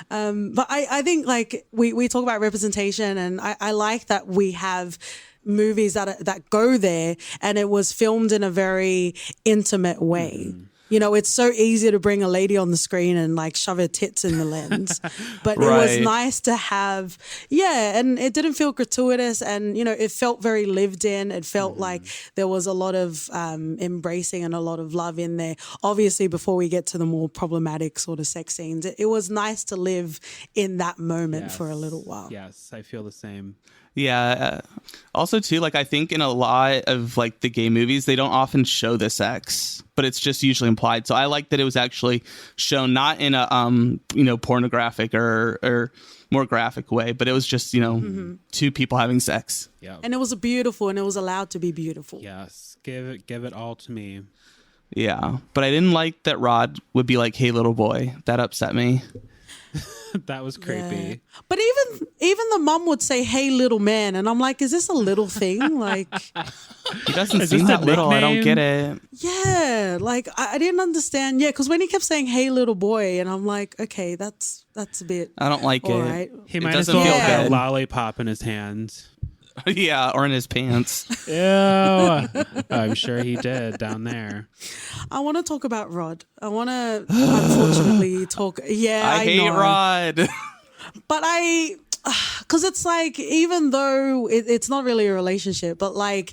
S1: I think, like, we talk about representation, and I like that we have movies that go there, and it was filmed in a very intimate way. It's so easy to bring a lady on the screen and like shove her tits in the lens. But it was nice to have, and it didn't feel gratuitous, and, it felt very lived in. It felt like there was a lot of embracing and a lot of love in there. Obviously, before we get to the more problematic sort of sex scenes, it was nice to live in that moment for a little while.
S3: Yes, I feel the same.
S2: Yeah. Also, too, like, I think in a lot of like the gay movies, they don't often show the sex, but it's just usually implied. So I like that it was actually shown not in a pornographic or more graphic way, but it was just two people having sex.
S3: Yeah.
S1: And it was beautiful, and it was allowed to be beautiful.
S3: Yes, give it all to me.
S2: Yeah, but I didn't like that Rod would be like, "Hey, little boy." That upset me.
S3: That was creepy.
S1: Yeah. But even the mom would say, "Hey, little man," and I'm like, "Is this a little thing?" Like,
S2: he doesn't seem that little. I don't get it.
S1: Yeah, like I didn't understand. Yeah, because when he kept saying, "Hey, little boy," and I'm like, "Okay, that's a bit."
S2: I don't like it.
S1: Right.
S3: He
S2: It
S3: might as
S2: doesn't
S3: well
S2: feel
S3: have a
S2: good.
S3: lollipop in his hand.
S2: Yeah, or in his pants.
S3: Ew. I'm sure he did down there.
S1: I want to talk about Rod. I want to, unfortunately, talk. Yeah, I
S2: hate
S1: know.
S2: Rod.
S1: But because it's like, even though it's not really a relationship, but like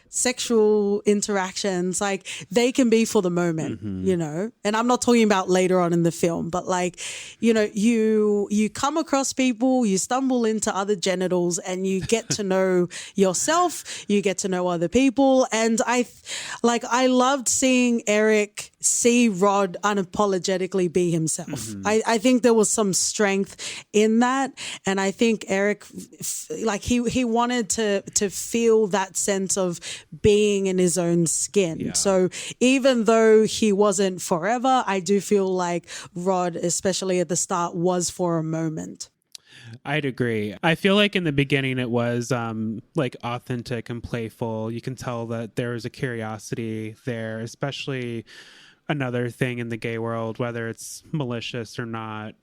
S1: sexual interactions, like, they can be for the moment, and I'm not talking about later on in the film, but like, you come across people, you stumble into other genitals, and you get to know yourself, you get to know other people. And I loved seeing Eric see Rod unapologetically be himself. I think there was some strength in that, and I think Eric, like, he wanted to feel that sense of being in his own skin.
S3: Yeah.
S1: So even though he wasn't forever, I do feel like Rod, especially at the start, was for a moment.
S3: I'd agree. I feel like in the beginning it was like authentic and playful. You can tell that there was a curiosity there, especially another thing in the gay world, whether it's malicious or not.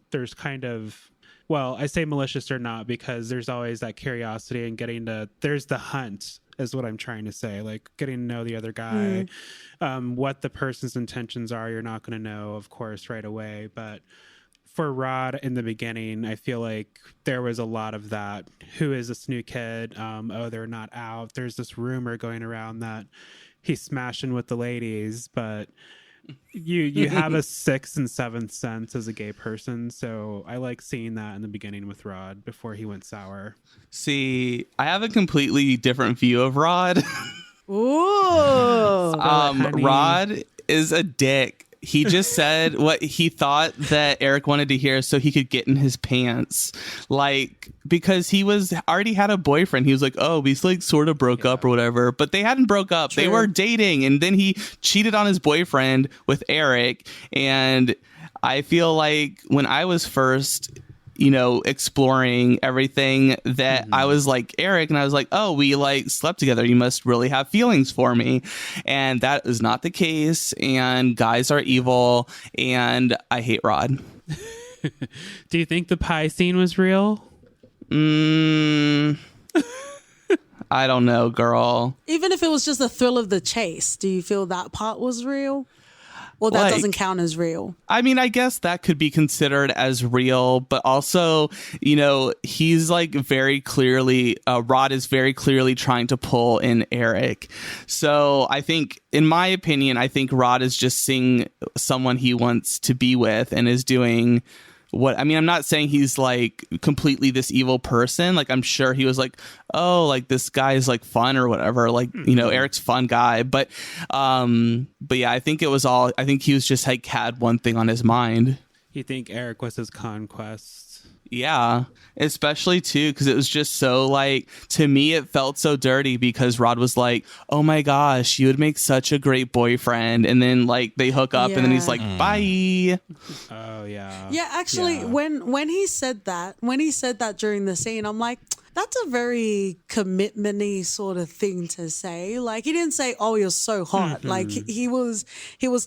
S3: There's kind of, well, I say malicious or not because there's always that curiosity and there's the hunt is what I'm trying to say, like getting to know the other guy, what the person's intentions are. You're not going to know, of course, right away. But for Rod in the beginning, I feel like there was a lot of that. Who is this new kid? They're not out. There's this rumor going around that he's smashing with the ladies, but you have a sixth and seventh sense as a gay person, so I like seeing that in the beginning with Rod before he went sour.
S2: See, I have a completely different view of Rod.
S1: Ooh.
S2: Rod is a dick. He just said what he thought that Eric wanted to hear so he could get in his pants. Like, because he already had a boyfriend. He was like, oh, we like sort of broke up or whatever. But they hadn't broke up. True. They were dating. And then he cheated on his boyfriend with Eric. And I feel like when I was first, exploring everything, that I was like Eric, and I was like, oh, we like slept together. You must really have feelings for me. And that is not the case. And guys are evil. And I hate Rod.
S3: Do you think the pie scene was real?
S2: I don't know, girl.
S1: Even if it was just the thrill of the chase, do you feel that part was real? Or that
S2: Like-
S1: doesn't count as real.
S2: I mean, I guess that could be considered as real, but also, you know, he's like very clearly, Rod is very clearly trying to pull in Eric. So I think, in my opinion, I think Rod is just seeing someone he wants to be with and is doing what, I mean, I'm not saying he's like completely this evil person. Like, I'm sure he was like, oh, like this guy is like fun or whatever. Like, you know, Eric's fun guy. But yeah, I think I think he was just like had one thing on his mind.
S3: You think Eric was his conquest?
S2: Yeah, especially too, because it was just so like, to me, it felt so dirty because Rod was like, oh my gosh, you would make such a great boyfriend. And then like they hook up and then he's like, bye.
S3: Oh, yeah.
S1: Yeah, actually,
S3: Yeah.
S1: when he said that during the scene, I'm like, that's a very commitment-y sort of thing to say. Like, he didn't say, "Oh, you're so hot." Like, he was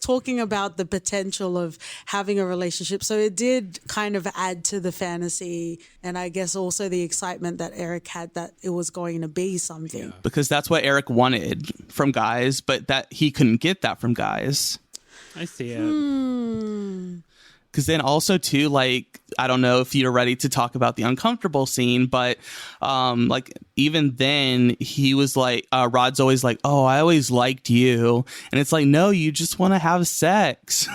S1: talking about the potential of having a relationship. So it did kind of add to the fantasy, and I guess also the excitement that Eric had that it was going to be something.
S2: Because that's what Eric wanted from guys, but that he couldn't get that from guys.
S3: I see it.
S2: Because then also too, like, I don't know if you're ready to talk about the uncomfortable scene, but like even then he was like, Rod's always like, oh, I always liked you. And it's like, no, you just want to have sex.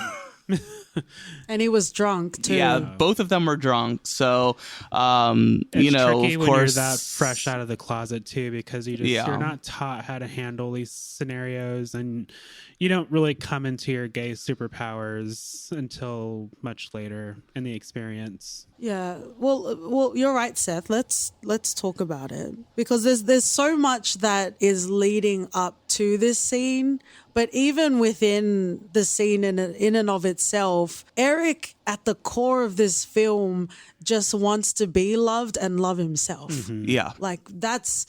S1: And he was drunk too.
S2: Yeah, both of them were drunk. So,
S3: It's
S2: you know,
S3: tricky
S2: of
S3: when
S2: course,
S3: you're that fresh out of the closet too, because you're not taught how to handle these scenarios, and you don't really come into your gay superpowers until much later in the experience.
S1: Yeah. Well, you're right, Seth. Let's talk about it, because there's so much that is leading up to this scene, but even within the scene in and of itself, Eric at the core of this film just wants to be loved and love himself.
S2: Yeah.
S1: Like that's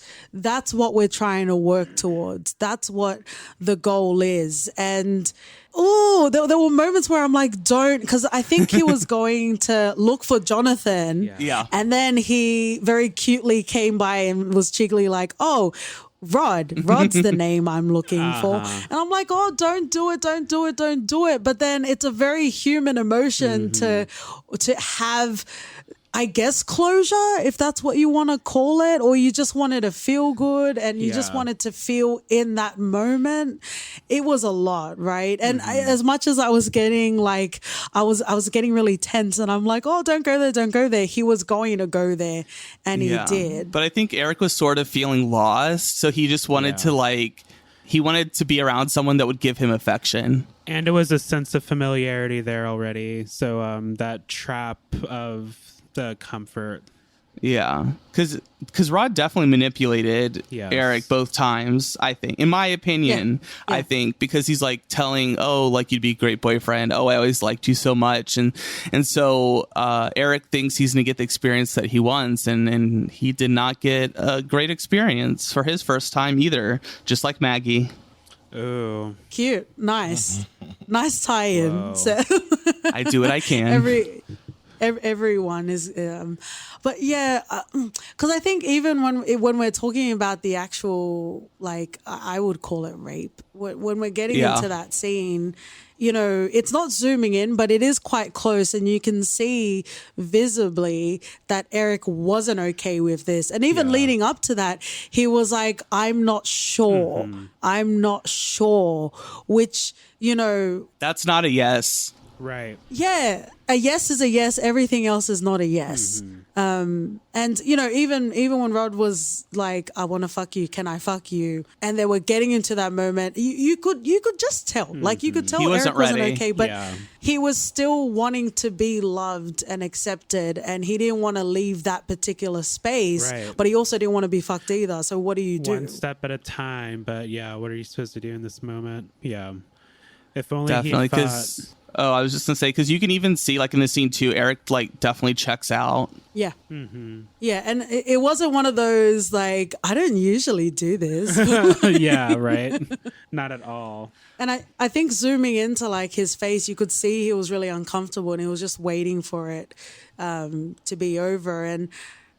S1: what we're trying to work towards. That's what the goal is. And there were moments where I'm like, don't, because I think he was going to look for Jonathan.
S2: Yeah.
S1: And then he very cutely came by and was cheekily like, oh, Rod's the name I'm looking for. And I'm like, oh, don't do it. But then it's a very human emotion to have, I guess, closure, if that's what you want to call it, or you just wanted to feel good and you just wanted to feel in that moment. It was a lot, right? And as much as I was getting like, I was getting really tense, and I'm like, oh, don't go there. He was going to go there, and he did.
S2: But I think Eric was sort of feeling lost, so he just wanted to like, he wanted to be around someone that would give him affection.
S3: And it was a sense of familiarity there already. So that trap of the comfort.
S2: Yeah, because Rod definitely manipulated
S3: Yes.
S2: Eric both times, I think, in my opinion.
S1: Yeah.
S2: I think because he's like telling, oh, like you'd be a great boyfriend. Oh, I always liked you so much. And so Eric thinks he's going to get the experience that he wants. And he did not get a great experience for his first time either, just like Maggie.
S3: Ooh.
S1: Cute. Nice. Nice tie-in. So
S2: I do what I can.
S1: everyone is but yeah, because I think even when we're talking about the actual, like, I would call it rape, when we're getting into that scene, you know, it's not zooming in, but it is quite close, and you can see visibly that Eric wasn't okay with this. And even leading up to that, he was like, I'm not sure, which, you know,
S2: That's not a yes.
S3: Right.
S1: yeah, a yes is a yes. Everything else is not a yes. And you know, even when Rod was like, "I want to fuck you. Can I fuck you?" and they were getting into that moment, you could just tell, like you could tell
S2: He wasn't
S1: Eric wasn't
S2: ready.
S1: okay, but
S3: Yeah.
S1: he was still wanting to be loved and accepted, and he didn't want to leave that particular space.
S3: Right.
S1: But he also didn't want to be fucked either. So what do you do?
S3: One step at a time. But yeah, what are you supposed to do in this moment? Yeah. If only
S2: Definitely,
S3: he thought...
S2: because I was just gonna say, because you can even see, like in the scene too, Eric like definitely checks out.
S1: Yeah. Yeah, and it wasn't one of those like, I don't usually do this.
S3: Yeah, right. Not at all.
S1: And I think zooming into like his face, you could see he was really uncomfortable, and he was just waiting for it to be over. And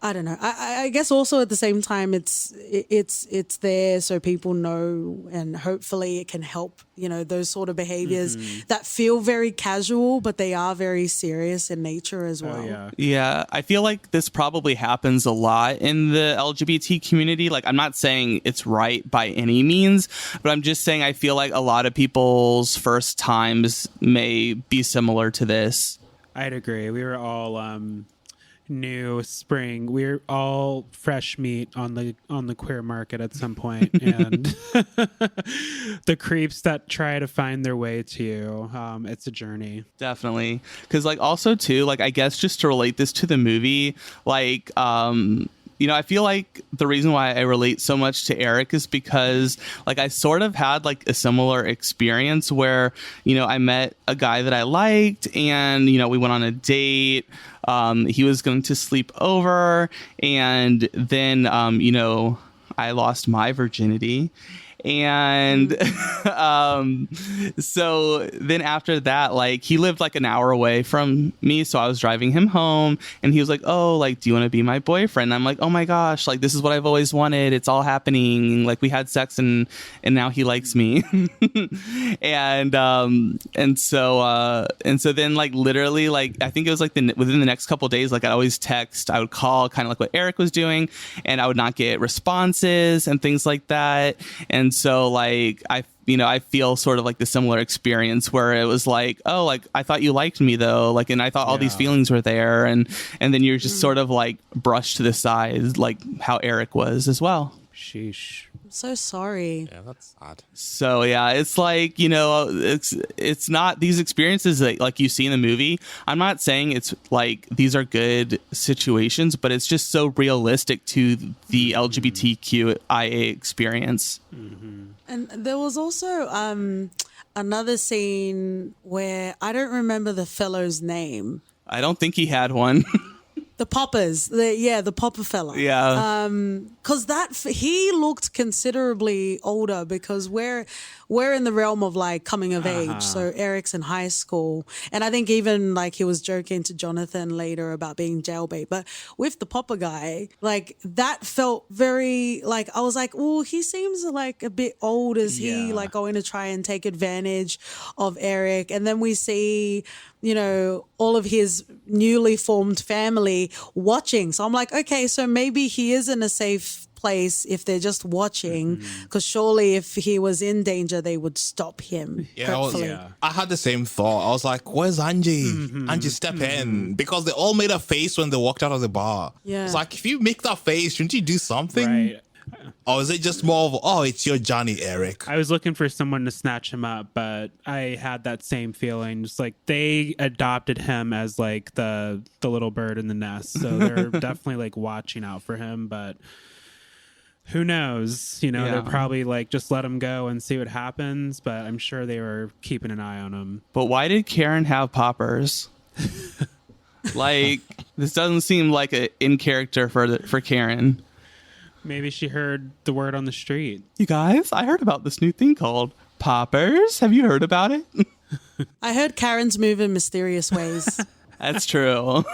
S1: I don't know. I guess also at the same time, it's there so people know, and hopefully it can help. Those sort of behaviors that feel very casual, but they are very serious in nature as well.
S3: Oh, yeah.
S2: Yeah, I feel like this probably happens a lot in the LGBT community. Like, I'm not saying it's right by any means, but I'm just saying I feel like a lot of people's first times may be similar to this.
S3: I'd agree. We were all new spring. We're all fresh meat on the queer market at some point, and the creeps that try to find their way to you. It's a journey.
S2: Definitely. Because, like, also, too, like, I guess just to relate this to the movie, like, I feel like the reason why I relate so much to Eric is because, like, I sort of had, like, a similar experience where, I met a guy that I liked and, we went on a date. He was going to sleep over, and then, I lost my virginity. And so then after that, like, he lived like an hour away from me. So I was driving him home, and he was like, oh, like, do you want to be my boyfriend? And I'm like, oh my gosh, like, this is what I've always wanted. It's all happening. Like, we had sex and now he likes me. and so then, like, literally, like, I think it was like within the next couple of days, like, I'd always text, I would call, kind of like what Eric was doing, and I would not get responses and things like that. And so, like, I feel sort of like the similar experience where it was like, oh, like, I thought you liked me though, like, and I thought all these feelings were there, and then you're just sort of like brushed to the side, like how Eric was as well.
S3: Sheesh.
S1: I'm so sorry.
S5: Yeah, that's sad.
S2: So yeah, it's like, it's not these experiences that, like, you see in the movie. I'm not saying it's like these are good situations, but it's just so realistic to the LGBTQIA experience.
S1: And there was also another scene where I don't remember the fellow's name.
S2: I don't think he had one.
S1: The Poppers, the Popper fella.
S2: Yeah.
S1: Because he looked considerably older, because we're in the realm of like coming of age. So Eric's in high school, and I think even like he was joking to Jonathan later about being jailbait. But with the Popper guy, like, that felt very like, I was like, oh, he seems like a bit old. Is he like going to try and take advantage of Eric? And then we see, all of his newly formed family watching. So I'm like, okay, so maybe he is in a safe place if they're just watching, because surely if he was in danger, they would stop him.
S5: I had the same thought. I was like, where's Angie? Angie, step in. Because they all made a face when they walked out of the bar.
S1: Yeah.
S5: It's like, if you make that face, shouldn't you do something?
S3: Right.
S5: Or is it just more of, it's your Johnny, Eric?
S3: I was looking for someone to snatch him up, but I had that same feeling. Just like they adopted him as like the little bird in the nest. So they're definitely like watching out for him, but who knows? They're probably like, just let him go and see what happens. But I'm sure they were keeping an eye on him.
S2: But why did Karen have poppers? Like, this doesn't seem like an in character for Karen.
S3: Maybe she heard the word on the street.
S2: You guys, I heard about this new thing called poppers. Have you heard about it?
S1: I heard Karen's move in mysterious ways.
S2: That's true.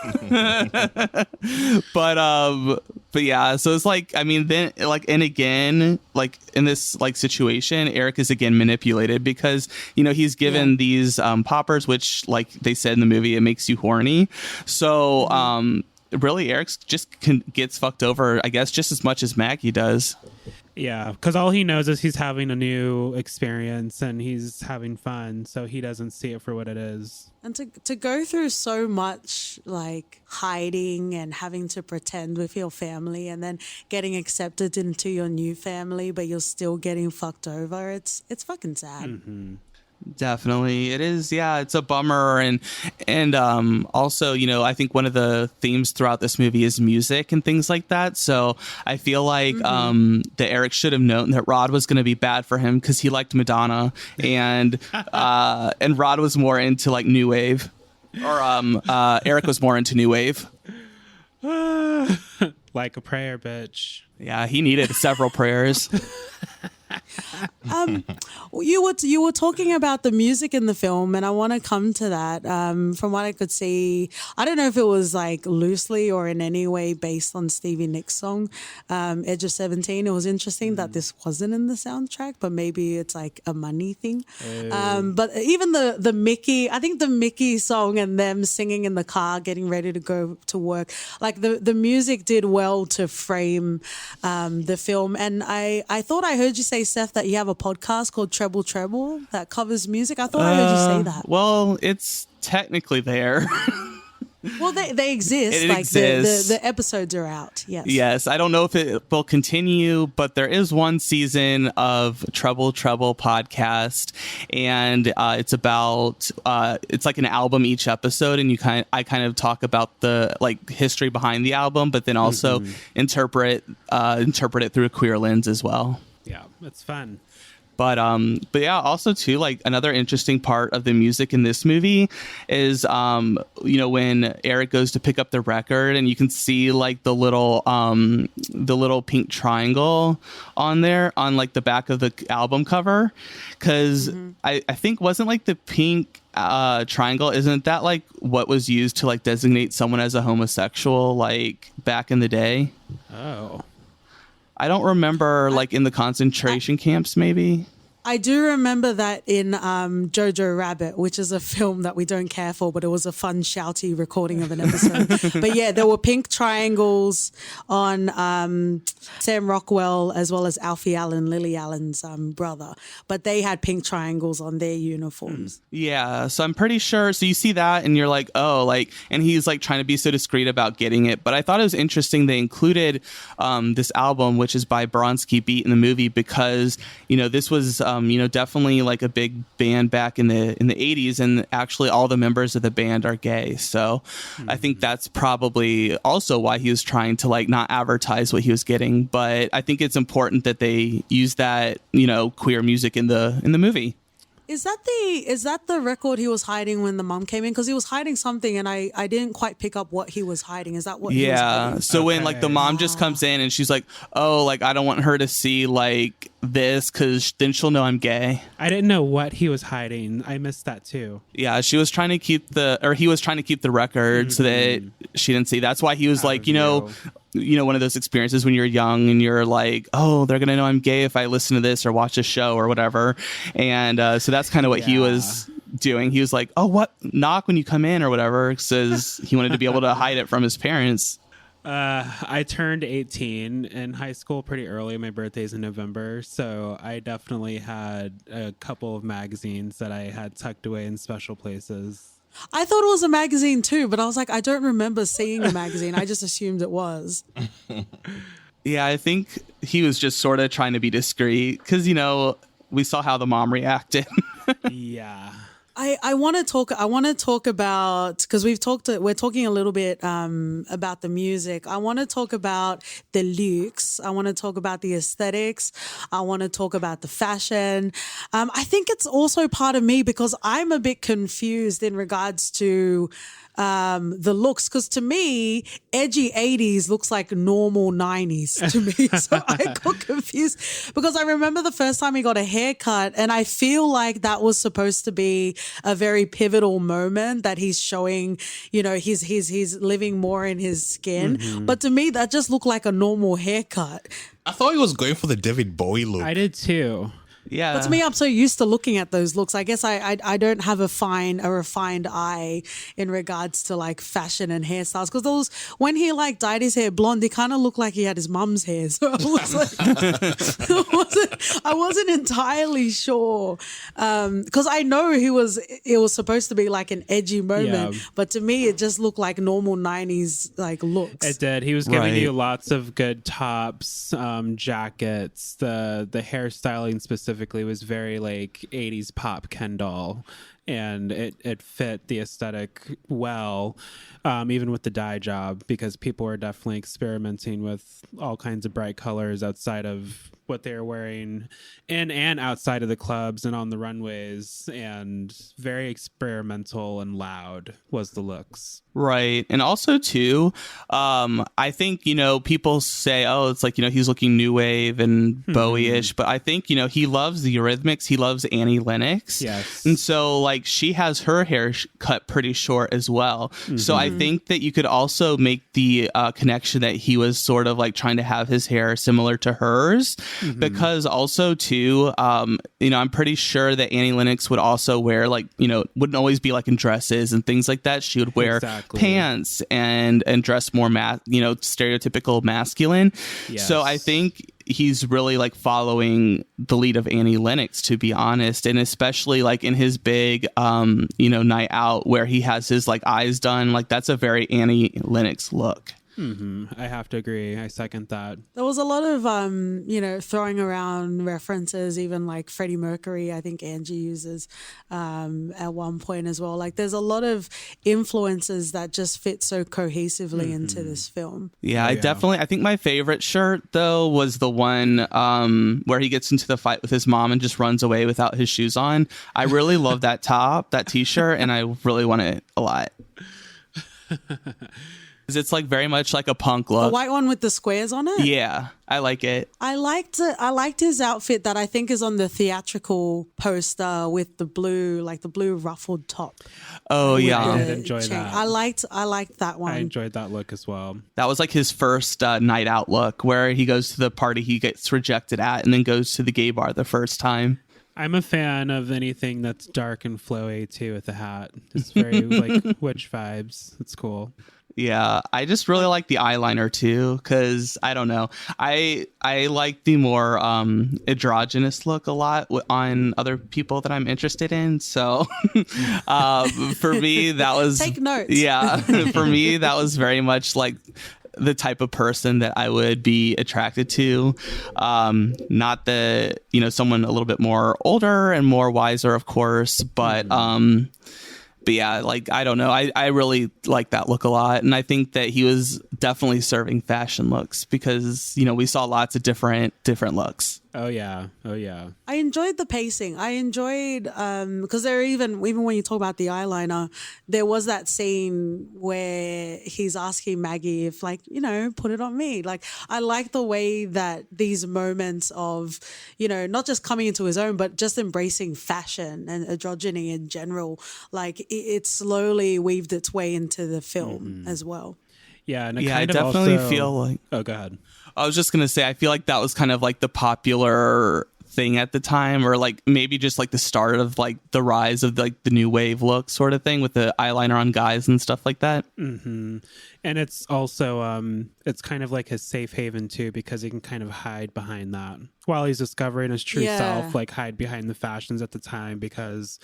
S2: But yeah, so it's like, I mean, then, like, and again, like, in this, like, situation, Eric is again manipulated because, he's given these poppers, which, like they said in the movie, it makes you horny. So really, Eric just gets fucked over, I guess, just as much as Maggie does.
S3: Yeah, because all he knows is he's having a new experience and he's having fun, so he doesn't see it for what it is.
S1: And to go through so much, like, hiding and having to pretend with your family and then getting accepted into your new family, but you're still getting fucked over, it's fucking sad.
S2: Definitely. It is. Yeah, it's a bummer. And also, I think one of the themes throughout this movie is music and things like that. So I feel like that Eric should have known that Rod was going to be bad for him because he liked Madonna, and Rod was more into like new wave, or Eric was more into new wave.
S3: Like a prayer, bitch.
S2: Yeah, he needed several prayers.
S1: You were talking about the music in the film, and I want to come to that. From what I could see, I don't know if it was like loosely or in any way based on Stevie Nicks' song, "Edge of 17." It was interesting that this wasn't in the soundtrack, but maybe it's like a money thing. But even the Mickey, I think the Mickey song and them singing in the car, getting ready to go to work, like the music did well to frame the film. And I thought I heard you say, Seth, that you have a podcast called Treble Treble that covers music. I thought I heard you say that.
S2: Well, it's technically there.
S1: Well, they exist.
S2: It
S1: like
S2: exists.
S1: The episodes are out. Yes.
S2: Yes. I don't know if it will continue, but there is one season of Treble Treble podcast, and it's about it's like an album each episode, and I kind of talk about the like history behind the album, but then also interpret it through a queer lens as well.
S3: Yeah, it's fun.
S2: But yeah, also too, like another interesting part of the music in this movie is, when Eric goes to pick up the record and you can see like the little pink triangle on there on like the back of the album cover. Cause I think wasn't like the pink triangle, isn't that like what was used to like designate someone as a homosexual like back in the day?
S3: Oh.
S2: I don't remember, like, in the concentration camps, maybe.
S1: I do remember that in Jojo Rabbit, which is a film that we don't care for, but it was a fun, shouty recording of an episode. But yeah, there were pink triangles on Sam Rockwell as well as Alfie Allen, Lily Allen's brother. But they had pink triangles on their uniforms.
S2: Yeah, so I'm pretty sure. So you see that and you're like, oh, like, and he's like trying to be so discreet about getting it. But I thought it was interesting they included this album, which is by Bronski Beat in the movie, because, this was definitely like a big band back in the 80s, and actually all the members of the band are gay. So I think that's probably also why he was trying to like not advertise what he was getting. But I think it's important that they use that, queer music in the movie.
S1: Is that the record he was hiding when the mom came in? Because he was hiding something, and I didn't quite pick up what he was hiding. Is that what? He was hiding?
S2: So when like the mom just comes in and she's like, "Oh, like I don't want her to see like this because then she'll know I'm gay."
S3: I didn't know what he was hiding. I missed that too.
S2: Yeah, he was trying to keep the record so that she didn't see. That's why he was like, one of those experiences when you're young and you're like, oh, they're gonna know I'm gay if I listen to this or watch a show or whatever. And so that's kind of what he was doing. He was like, oh, what, knock when you come in or whatever, says he wanted to be able to hide it from his parents.
S3: I turned 18 in high school pretty early. My birthday's in November, so I definitely had a couple of magazines that I had tucked away in special places.
S1: I thought it was a magazine too, but I was like, I don't remember seeing a magazine. I just assumed it was.
S2: Yeah, I think he was just sort of trying to be discreet because, we saw how the mom reacted.
S3: Yeah.
S1: I want to talk about, because we're talking a little bit about the music. I want to talk about the looks. I want to talk about the aesthetics. I want to talk about the fashion. I think it's also part of me because I'm a bit confused in regards to the looks, because to me, edgy 80s looks like normal 90s to me. So I got confused because I remember the first time he got a haircut, and I feel like that was supposed to be a very pivotal moment that he's showing, he's living more in his skin. But to me, that just looked like a normal haircut.
S5: I thought he was going for the David Bowie look.
S3: I did too.
S2: Yeah.
S1: But to me, I'm so used to looking at those looks. I guess I don't have a refined eye in regards to like fashion and hairstyles. Because when he like dyed his hair blonde, he kind of looked like he had his mum's hair. So I was like, I wasn't entirely sure. Because I know it was supposed to be like an edgy moment, but to me, it just looked like normal 90s like looks.
S3: It did. He was giving you lots of good tops, jackets. The hairstyling specifically was very like 80s pop Ken doll, and it fit the aesthetic well, even with the dye job, because people were definitely experimenting with all kinds of bright colors outside of what they were wearing in and outside of the clubs and on the runways, and very experimental and loud was the looks.
S2: Right. And also, too, I think, people say, oh, it's like, he's looking new wave and Bowie-ish. But I think, he loves the Eurythmics. He loves Annie Lennox.
S3: Yes.
S2: And so, like, she has her hair cut pretty short as well. So I think that you could also make the connection that he was sort of like trying to have his hair similar to hers. Because also, too, I'm pretty sure that Annie Lennox would also wear, like, wouldn't always be like in dresses and things like that. She would wear pants and dress more stereotypical masculine.
S3: Yes.
S2: So I think he's really like following the lead of Annie Lennox, to be honest, and especially like in his big night out where he has his like eyes done, like that's a very Annie Lennox look.
S3: I have to agree. I second that.
S1: There was a lot of, throwing around references, even like Freddie Mercury, I think Angie uses at one point as well. Like there's a lot of influences that just fit so cohesively into this film.
S2: Yeah, I think my favorite shirt, though, was the one where he gets into the fight with his mom and just runs away without his shoes on. I really love that that t-shirt, and I really want it a lot. It's like very much like a punk look.
S1: The white one with the squares on it?
S2: Yeah, I like it.
S1: I liked it. I liked his outfit that I think is on the theatrical poster with the blue ruffled top.
S2: Oh, yeah.
S3: I did enjoy
S1: chain.
S3: that.
S1: I liked that one.
S3: I enjoyed that look as well.
S2: That was like his first night out look, where he goes to the party he gets rejected at and then goes to the gay bar the first time.
S3: I'm a fan of anything that's dark and flowy too with the hat. It's very like witch vibes. It's cool.
S2: Yeah, I just really like the eyeliner too, because I don't know, I like the more androgynous look a lot on other people that I'm interested in. So for me, that was
S1: take notes.
S2: Yeah, for me, that was very much like the type of person that I would be attracted to. Not the someone a little bit more older and more wiser, of course, but yeah, like, I don't know. I really like that look a lot. And I think that he was definitely serving fashion looks because, we saw lots of different looks.
S3: Oh, yeah.
S1: I enjoyed the pacing. I enjoyed, because there even when you talk about the eyeliner, there was that scene where he's asking Maggie if put it on me. Like, I like the way that these moments of, not just coming into his own, but just embracing fashion and androgyny in general, like it slowly weaved its way into the film as well.
S3: Yeah. And
S2: I definitely feel like,
S3: oh, go ahead.
S2: I was just going to say, I feel like that was kind of like the popular thing at the time, or like maybe just like the start of like the rise of like the new wave look sort of thing with the eyeliner on guys and stuff like that.
S3: And it's also it's kind of like his safe haven too, because he can kind of hide behind that while he's discovering his true self, like hide behind the fashions at the time, because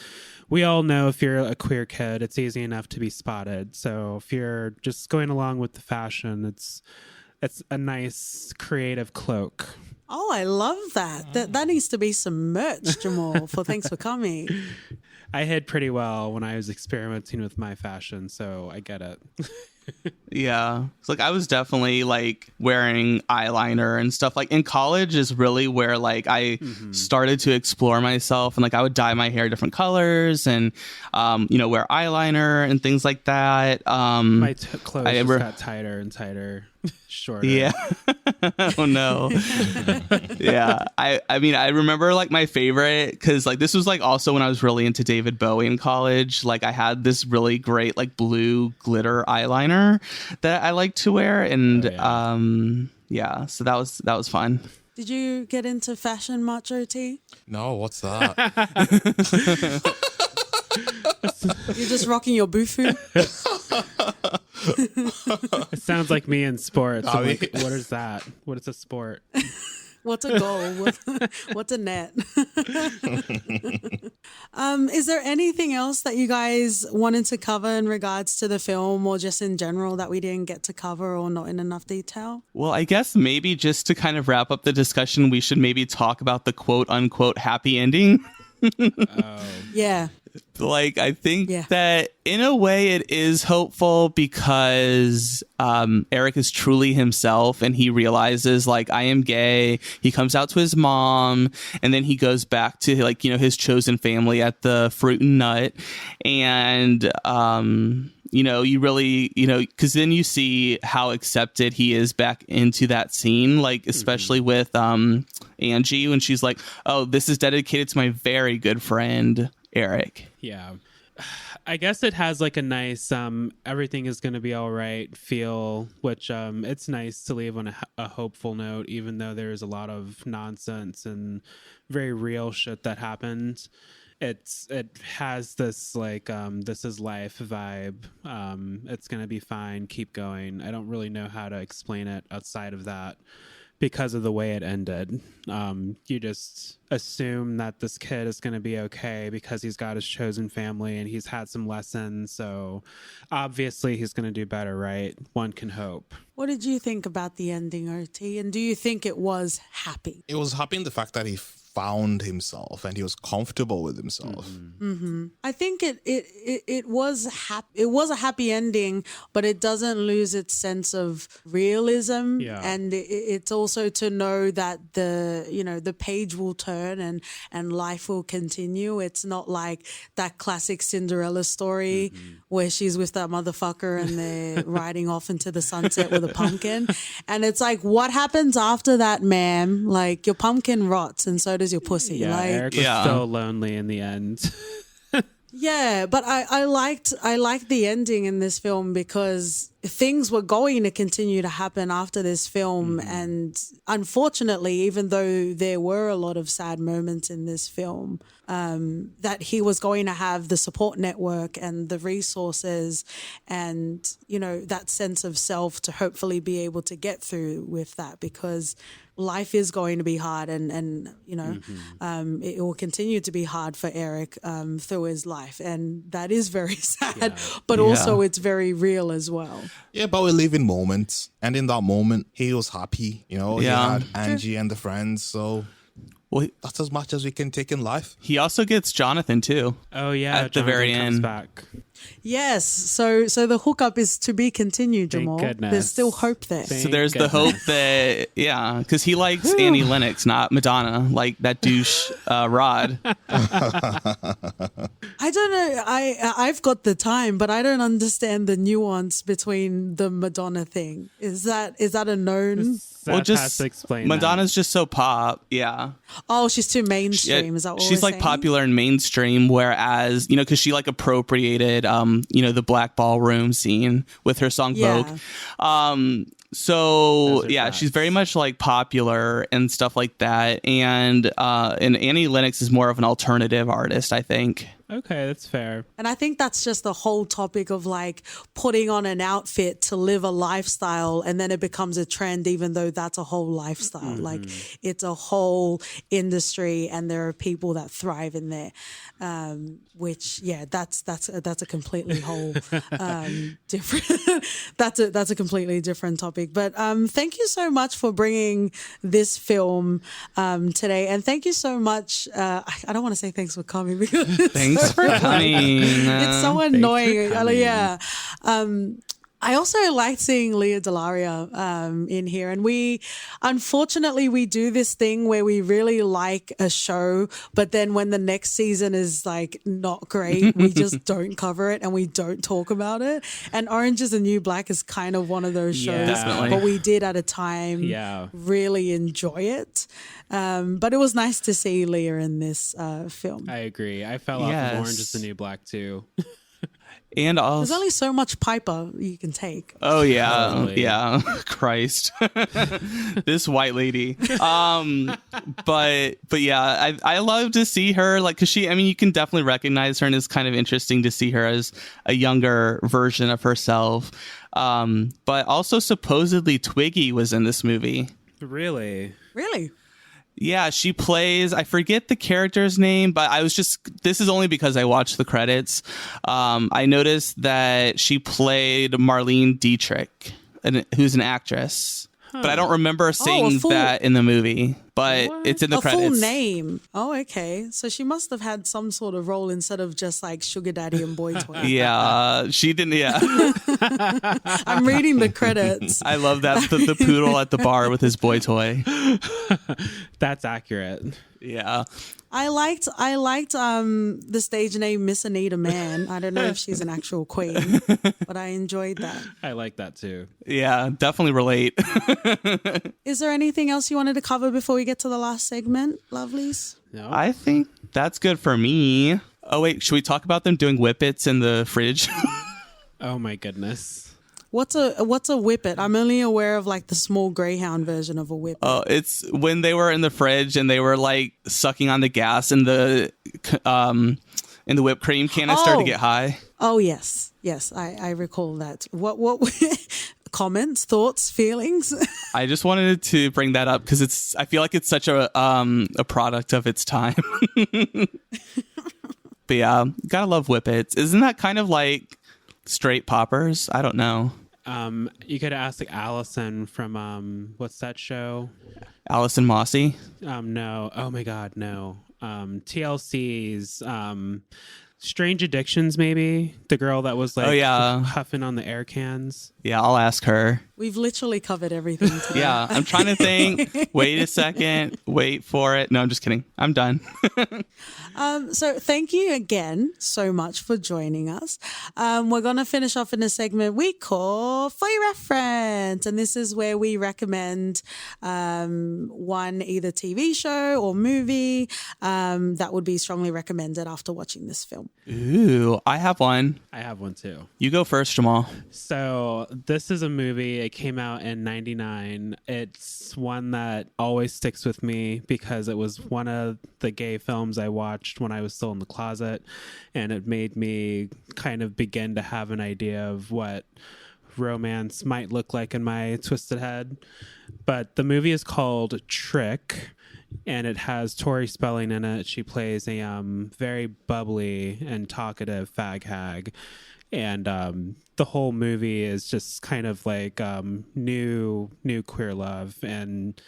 S3: we all know if you're a queer kid, it's easy enough to be spotted. So if you're just going along with the fashion, it's a nice creative cloak.
S1: Oh, I love that. That needs to be some merch, Jamal, for Thanks for Coming.
S3: I hid pretty well when I was experimenting with my fashion, so I get it.
S2: Yeah. It's like I was definitely like wearing eyeliner and stuff. Like in college is really where like I started to explore myself, and like I would dye my hair different colors and wear eyeliner and things like that.
S3: My clothes just got tighter and tighter. Shorter.
S2: Yeah. Oh no. Yeah. I mean, I remember like my favorite, because like this was like also when I was really into David Bowie in college. Like I had this really great like blue glitter eyeliner that I like to wear, and so that was fun.
S1: Did you get into fashion much, OT?
S5: No, what's that?
S1: You're just rocking your bufu?
S3: It sounds like me in sports. I'm like, what is that? What is a sport?
S1: What's a goal? What's a net? Is there anything else that you guys wanted to cover in regards to the film, or just in general that we didn't get to cover or not in enough detail?
S2: Well, I guess maybe just to kind of wrap up the discussion, we should maybe talk about the quote unquote happy ending.
S1: Yeah.
S2: Like, I think
S1: Yeah.
S2: that in a way it is hopeful because Eric is truly himself and he realizes, like, I am gay. He comes out to his mom and then he goes back to, like, you know, his chosen family at the Fruit and Nut. And, you know, you really, you know, because then you see how accepted he is back into that scene, like, especially with Angie when she's like, oh, this is dedicated to my very good friend, Eric.
S3: Yeah. I guess it has like a nice everything is going to be all right feel, which it's nice to leave on a hopeful note, even though there's a lot of nonsense and very real shit that happened. It has this like this is life vibe. It's going to be fine. Keep going. I don't really know how to explain it outside of that. Because of the way it ended, you just assume that this kid is going to be okay because he's got his chosen family and he's had some lessons. So obviously he's going to do better, right? One can hope.
S1: What did you think about the ending, OT? And do you think it was happy?
S5: It was happy in the fact that he found himself and he was comfortable with himself.
S1: I think it was happy. It was a happy ending, but it doesn't lose its sense of realism.
S3: Yeah.
S1: And it's also to know that the page will turn and life will continue. It's not like that classic Cinderella story where she's with that motherfucker and they're riding off into the sunset with a pumpkin. And it's like, what happens after that, ma'am? Like, your pumpkin rots and so does your pussy.
S3: Yeah,
S1: Like,
S3: Eric was so lonely in the end.
S1: yeah, but I liked the ending in this film because things were going to continue to happen after this film. And unfortunately, even though there were a lot of sad moments in this film, that he was going to have the support network and the resources and, you know, that sense of self to hopefully be able to get through with that, because life is going to be hard and you know, it will continue to be hard for Eric through his life. And that is very sad, but also it's very real as well.
S5: Yeah, but we live in moments. And in that moment, he was happy. You know, he
S2: Yeah.
S5: had Angie and the friends. So
S2: Well,
S5: that's as much as we can take in life.
S2: he also gets Jonathan too.
S3: Oh yeah,
S2: At the very
S3: Jonathan comes
S2: end.
S3: back.
S1: Yes, so the hookup is to be continued,
S3: Thank
S1: Jamal.
S3: goodness.
S1: There's still hope there.
S2: So there's the hope that, yeah, because he likes Annie Lennox, not Madonna, like that douche Rod.
S1: I don't know. I've got the time, but I don't understand the nuance between the Madonna thing. Is that a known?
S2: Well,
S3: Seth has to explain
S2: Madonna's just so pop, yeah.
S1: Oh, she's too mainstream. Is that what
S2: she's
S1: we're
S2: like
S1: saying?
S2: popular and mainstream, whereas, you know, because she like appropriated you know, the black ballroom scene with her song
S1: Yeah.
S2: Vogue. So
S3: Those are
S2: yeah,
S3: facts.
S2: she's very much like popular and stuff like that, and Annie Lennox is more of an alternative artist, I think.
S3: Okay, that's fair.
S1: And I think that's just the whole topic of like putting on an outfit to live a lifestyle, and then it becomes a trend, even though that's a whole lifestyle. Like it's a whole industry, and there are people that thrive in there. Which, yeah, that's a completely whole different. that's a completely different topic. But thank you so much for bringing this film today, and thank you so much. I don't want to say thanks for coming because
S2: Thanks for coming.
S1: it's so annoying.
S3: coming.
S1: Yeah. I also liked seeing Leah Delaria in here. And unfortunately, we do this thing where we really like a show, but then when the next season is like not great, we just don't cover it and we don't talk about it. And Orange is the New Black is kind of one of those shows,
S3: Yeah.
S2: Definitely.
S1: but we did at a time
S3: Yeah.
S1: really enjoy it. But it was nice to see Leah in this film.
S3: I agree. I fell off
S2: Yes.
S3: of Orange is the New Black too.
S2: And also,
S1: There's only so much Piper you can take.
S2: oh yeah,
S3: Totally.
S2: yeah, Christ, this white lady. But yeah, I love to see her, like, cause I mean, you can definitely recognize her, and it's kind of interesting to see her as a younger version of herself. But also supposedly Twiggy was in this movie.
S3: Really?
S1: Really?
S2: Yeah, she plays, I forget the character's name, but this is only because I watched the credits. I noticed that she played Marlene Dietrich, who's an actress. But I don't remember seeing
S1: fool.
S2: that in the movie. but it's in the
S1: A
S2: credits.
S1: full name. Oh, okay. So she must have had some sort of role instead of just like sugar daddy and boy toy.
S2: Yeah, she didn't. Yeah,
S1: I'm reading the credits.
S2: I love that the poodle at the bar with his boy toy.
S3: That's accurate.
S2: Yeah.
S1: I liked the stage name Miss Anita Man. I don't know if she's an actual queen, but I enjoyed that.
S3: I like that too.
S2: Yeah, definitely relate.
S1: Is there anything else you wanted to cover before we get to the last segment, lovelies?
S3: No.
S2: I think that's good for me. Oh wait, should we talk about them doing whippets in the fridge?
S3: Oh my goodness.
S1: What's a whippet? I'm only aware of like the small greyhound version of a whippet.
S2: Oh, it's when they were in the fridge and they were like sucking on the gas in the whipped cream canister to get high.
S1: Oh yes, I recall that. What comments, thoughts, feelings?
S2: I just wanted to bring that up because I feel like it's such a product of its time. But yeah, gotta love whippets. Isn't that kind of like straight poppers? I don't know.
S3: You could ask like Allison from what's that show?
S2: Allison Mossy.
S3: No. Oh my God, no. TLC's Strange Addictions, maybe the girl that was like huffing on the air cans.
S2: Yeah, I'll ask her.
S1: We've literally covered everything today.
S2: Yeah, I'm trying to think. Wait a second. Wait for it. No, I'm just kidding. I'm done.
S1: So thank you again so much for joining us. We're going to finish off in a segment we call For Your Reference. And this is where we recommend one either TV show or movie that would be strongly recommended after watching this film.
S2: Ooh, I have one.
S3: I have one too.
S2: You go first, Jamal.
S3: So this is a movie. It came out in '99. It's one that always sticks with me because it was one of the gay films I watched when I was still in the closet, and it made me kind of begin to have an idea of what romance might look like in my twisted head. But the movie is called Trick, and it has Tori Spelling in it. She plays a very bubbly and talkative fag hag. And the whole movie is just kind of like new queer love and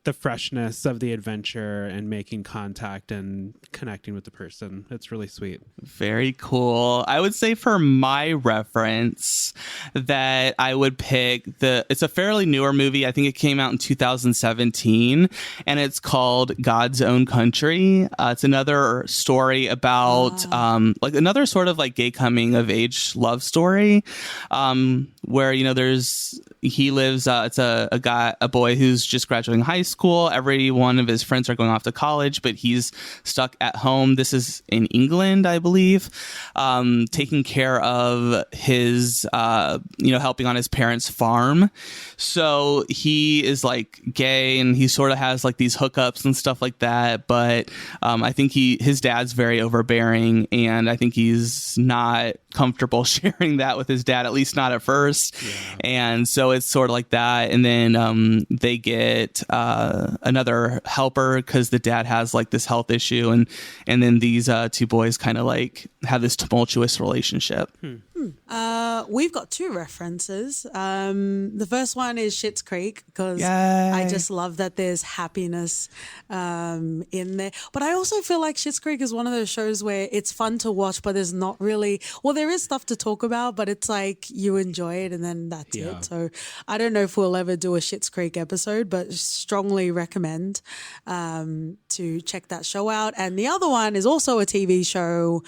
S3: the freshness of the adventure and making contact and connecting with the person. It's really sweet.
S2: Very cool. I would say for my reference that I would pick it's a fairly newer movie. I think it came out in 2017 and it's called God's Own Country. It's another story about like another sort of like gay coming of age love story where, you know, he lives, it's a boy who's just graduating high school. Every one of his friends are going off to college, but he's stuck at home. This is in England, I believe, taking care of his, helping on his parents' farm. So he is like gay and he sort of has like these hookups and stuff like that. But I think his dad's very overbearing and I think he's not comfortable sharing that with his dad, at least not at first. Yeah. And so it's sort of like that. And then they get another helper because the dad has like this health issue. And then these two boys kind of like have this tumultuous relationship.
S1: We've got two references. The first one is Schitt's Creek because
S2: Yay.
S1: I just love that there's happiness in there. But I also feel like Schitt's Creek is one of those shows where it's fun to watch, but there's not really, well, there is stuff to talk about, but it's like you enjoy it and then that's it. So I don't know if we'll ever do a Schitt's Creek episode, but strongly recommend to check that show out. And the other one is also a TV show,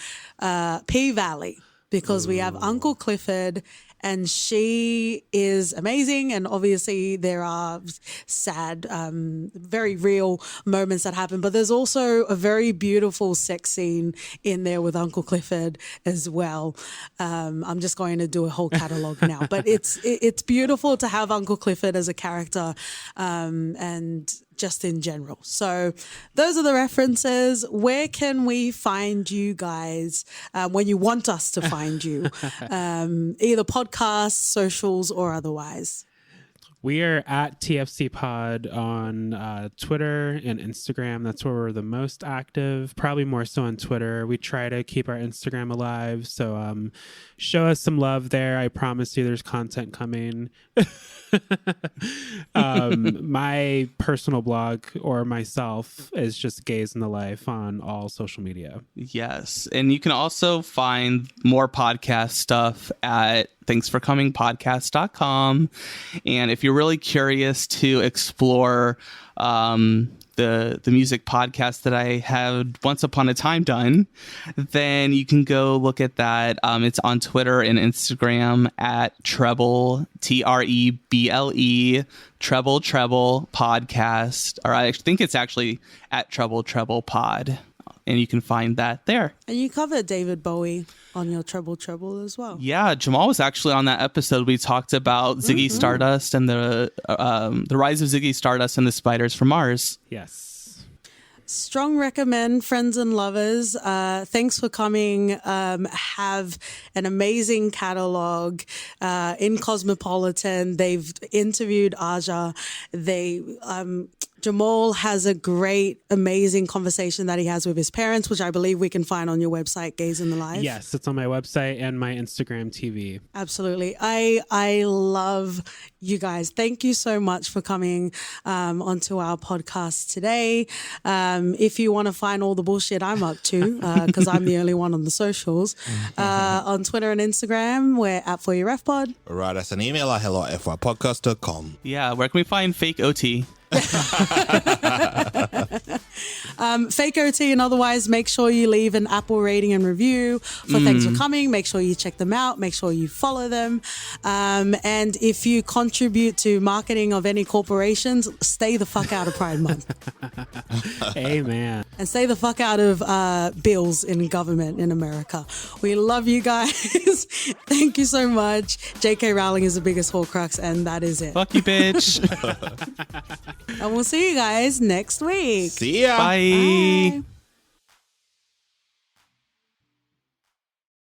S1: P-Valley. Because we have Uncle Clifford and she is amazing. And obviously there are sad, very real moments that happen. But there's also a very beautiful sex scene in there with Uncle Clifford as well. I'm just going to do a whole catalog now. But it's beautiful to have Uncle Clifford as a character and just in general. So those are the references. Where can we find you guys when you want us to find you? Either podcasts, socials, or otherwise.
S3: We are at TFC Pod on Twitter and Instagram. That's where we're the most active, probably more so on Twitter. We try to keep our Instagram alive. So show us some love there. I promise you there's content coming. My personal blog or myself is just Gaze in the Life on all social media.
S2: Yes. And you can also find more podcast stuff at thanksforcomingpodcast.com. And if you're really curious to explore the music podcast that I had once upon a time done, then you can go look at that. It's on Twitter and Instagram at Treble, Treble, Treble Podcast. Or I think it's actually at Treble Pod. And you can find that there.
S1: And you covered David Bowie on your Treble as well.
S2: Yeah, Jamal was actually on that episode. We talked about Ziggy Stardust and the rise of Ziggy Stardust and the Spiders from Mars.
S3: Yes.
S1: Strong recommend, friends and lovers. Thanks for coming. Have an amazing catalog in Cosmopolitan. They've interviewed Aja. Jamal has a great, amazing conversation that he has with his parents, which I believe we can find on your website, Gaze in the Life.
S3: Yes, it's on my website and my Instagram TV.
S1: Absolutely. I love you guys. Thank you so much for coming onto our podcast today. If you want to find all the bullshit I'm up to, because I'm the only one on the socials, on Twitter and Instagram, we're at For Your Ref Pod.
S5: Write us an email at hello@fypodcast.com.
S2: Yeah, where can we find fake OT?
S1: Fake OT and otherwise, make sure you leave an Apple rating and review for Thanks for Coming. Make sure you check them out. Make sure you follow them. And if you contribute to marketing of any corporations, stay the fuck out of Pride Month.
S3: Amen.
S1: And stay the fuck out of bills in government in America. We love you guys. Thank you so much. J.K. Rowling is the biggest Horcrux, and that is it.
S2: Fuck you, bitch.
S1: And we'll see you guys next week.
S5: See ya.
S2: Bye.
S1: Bye.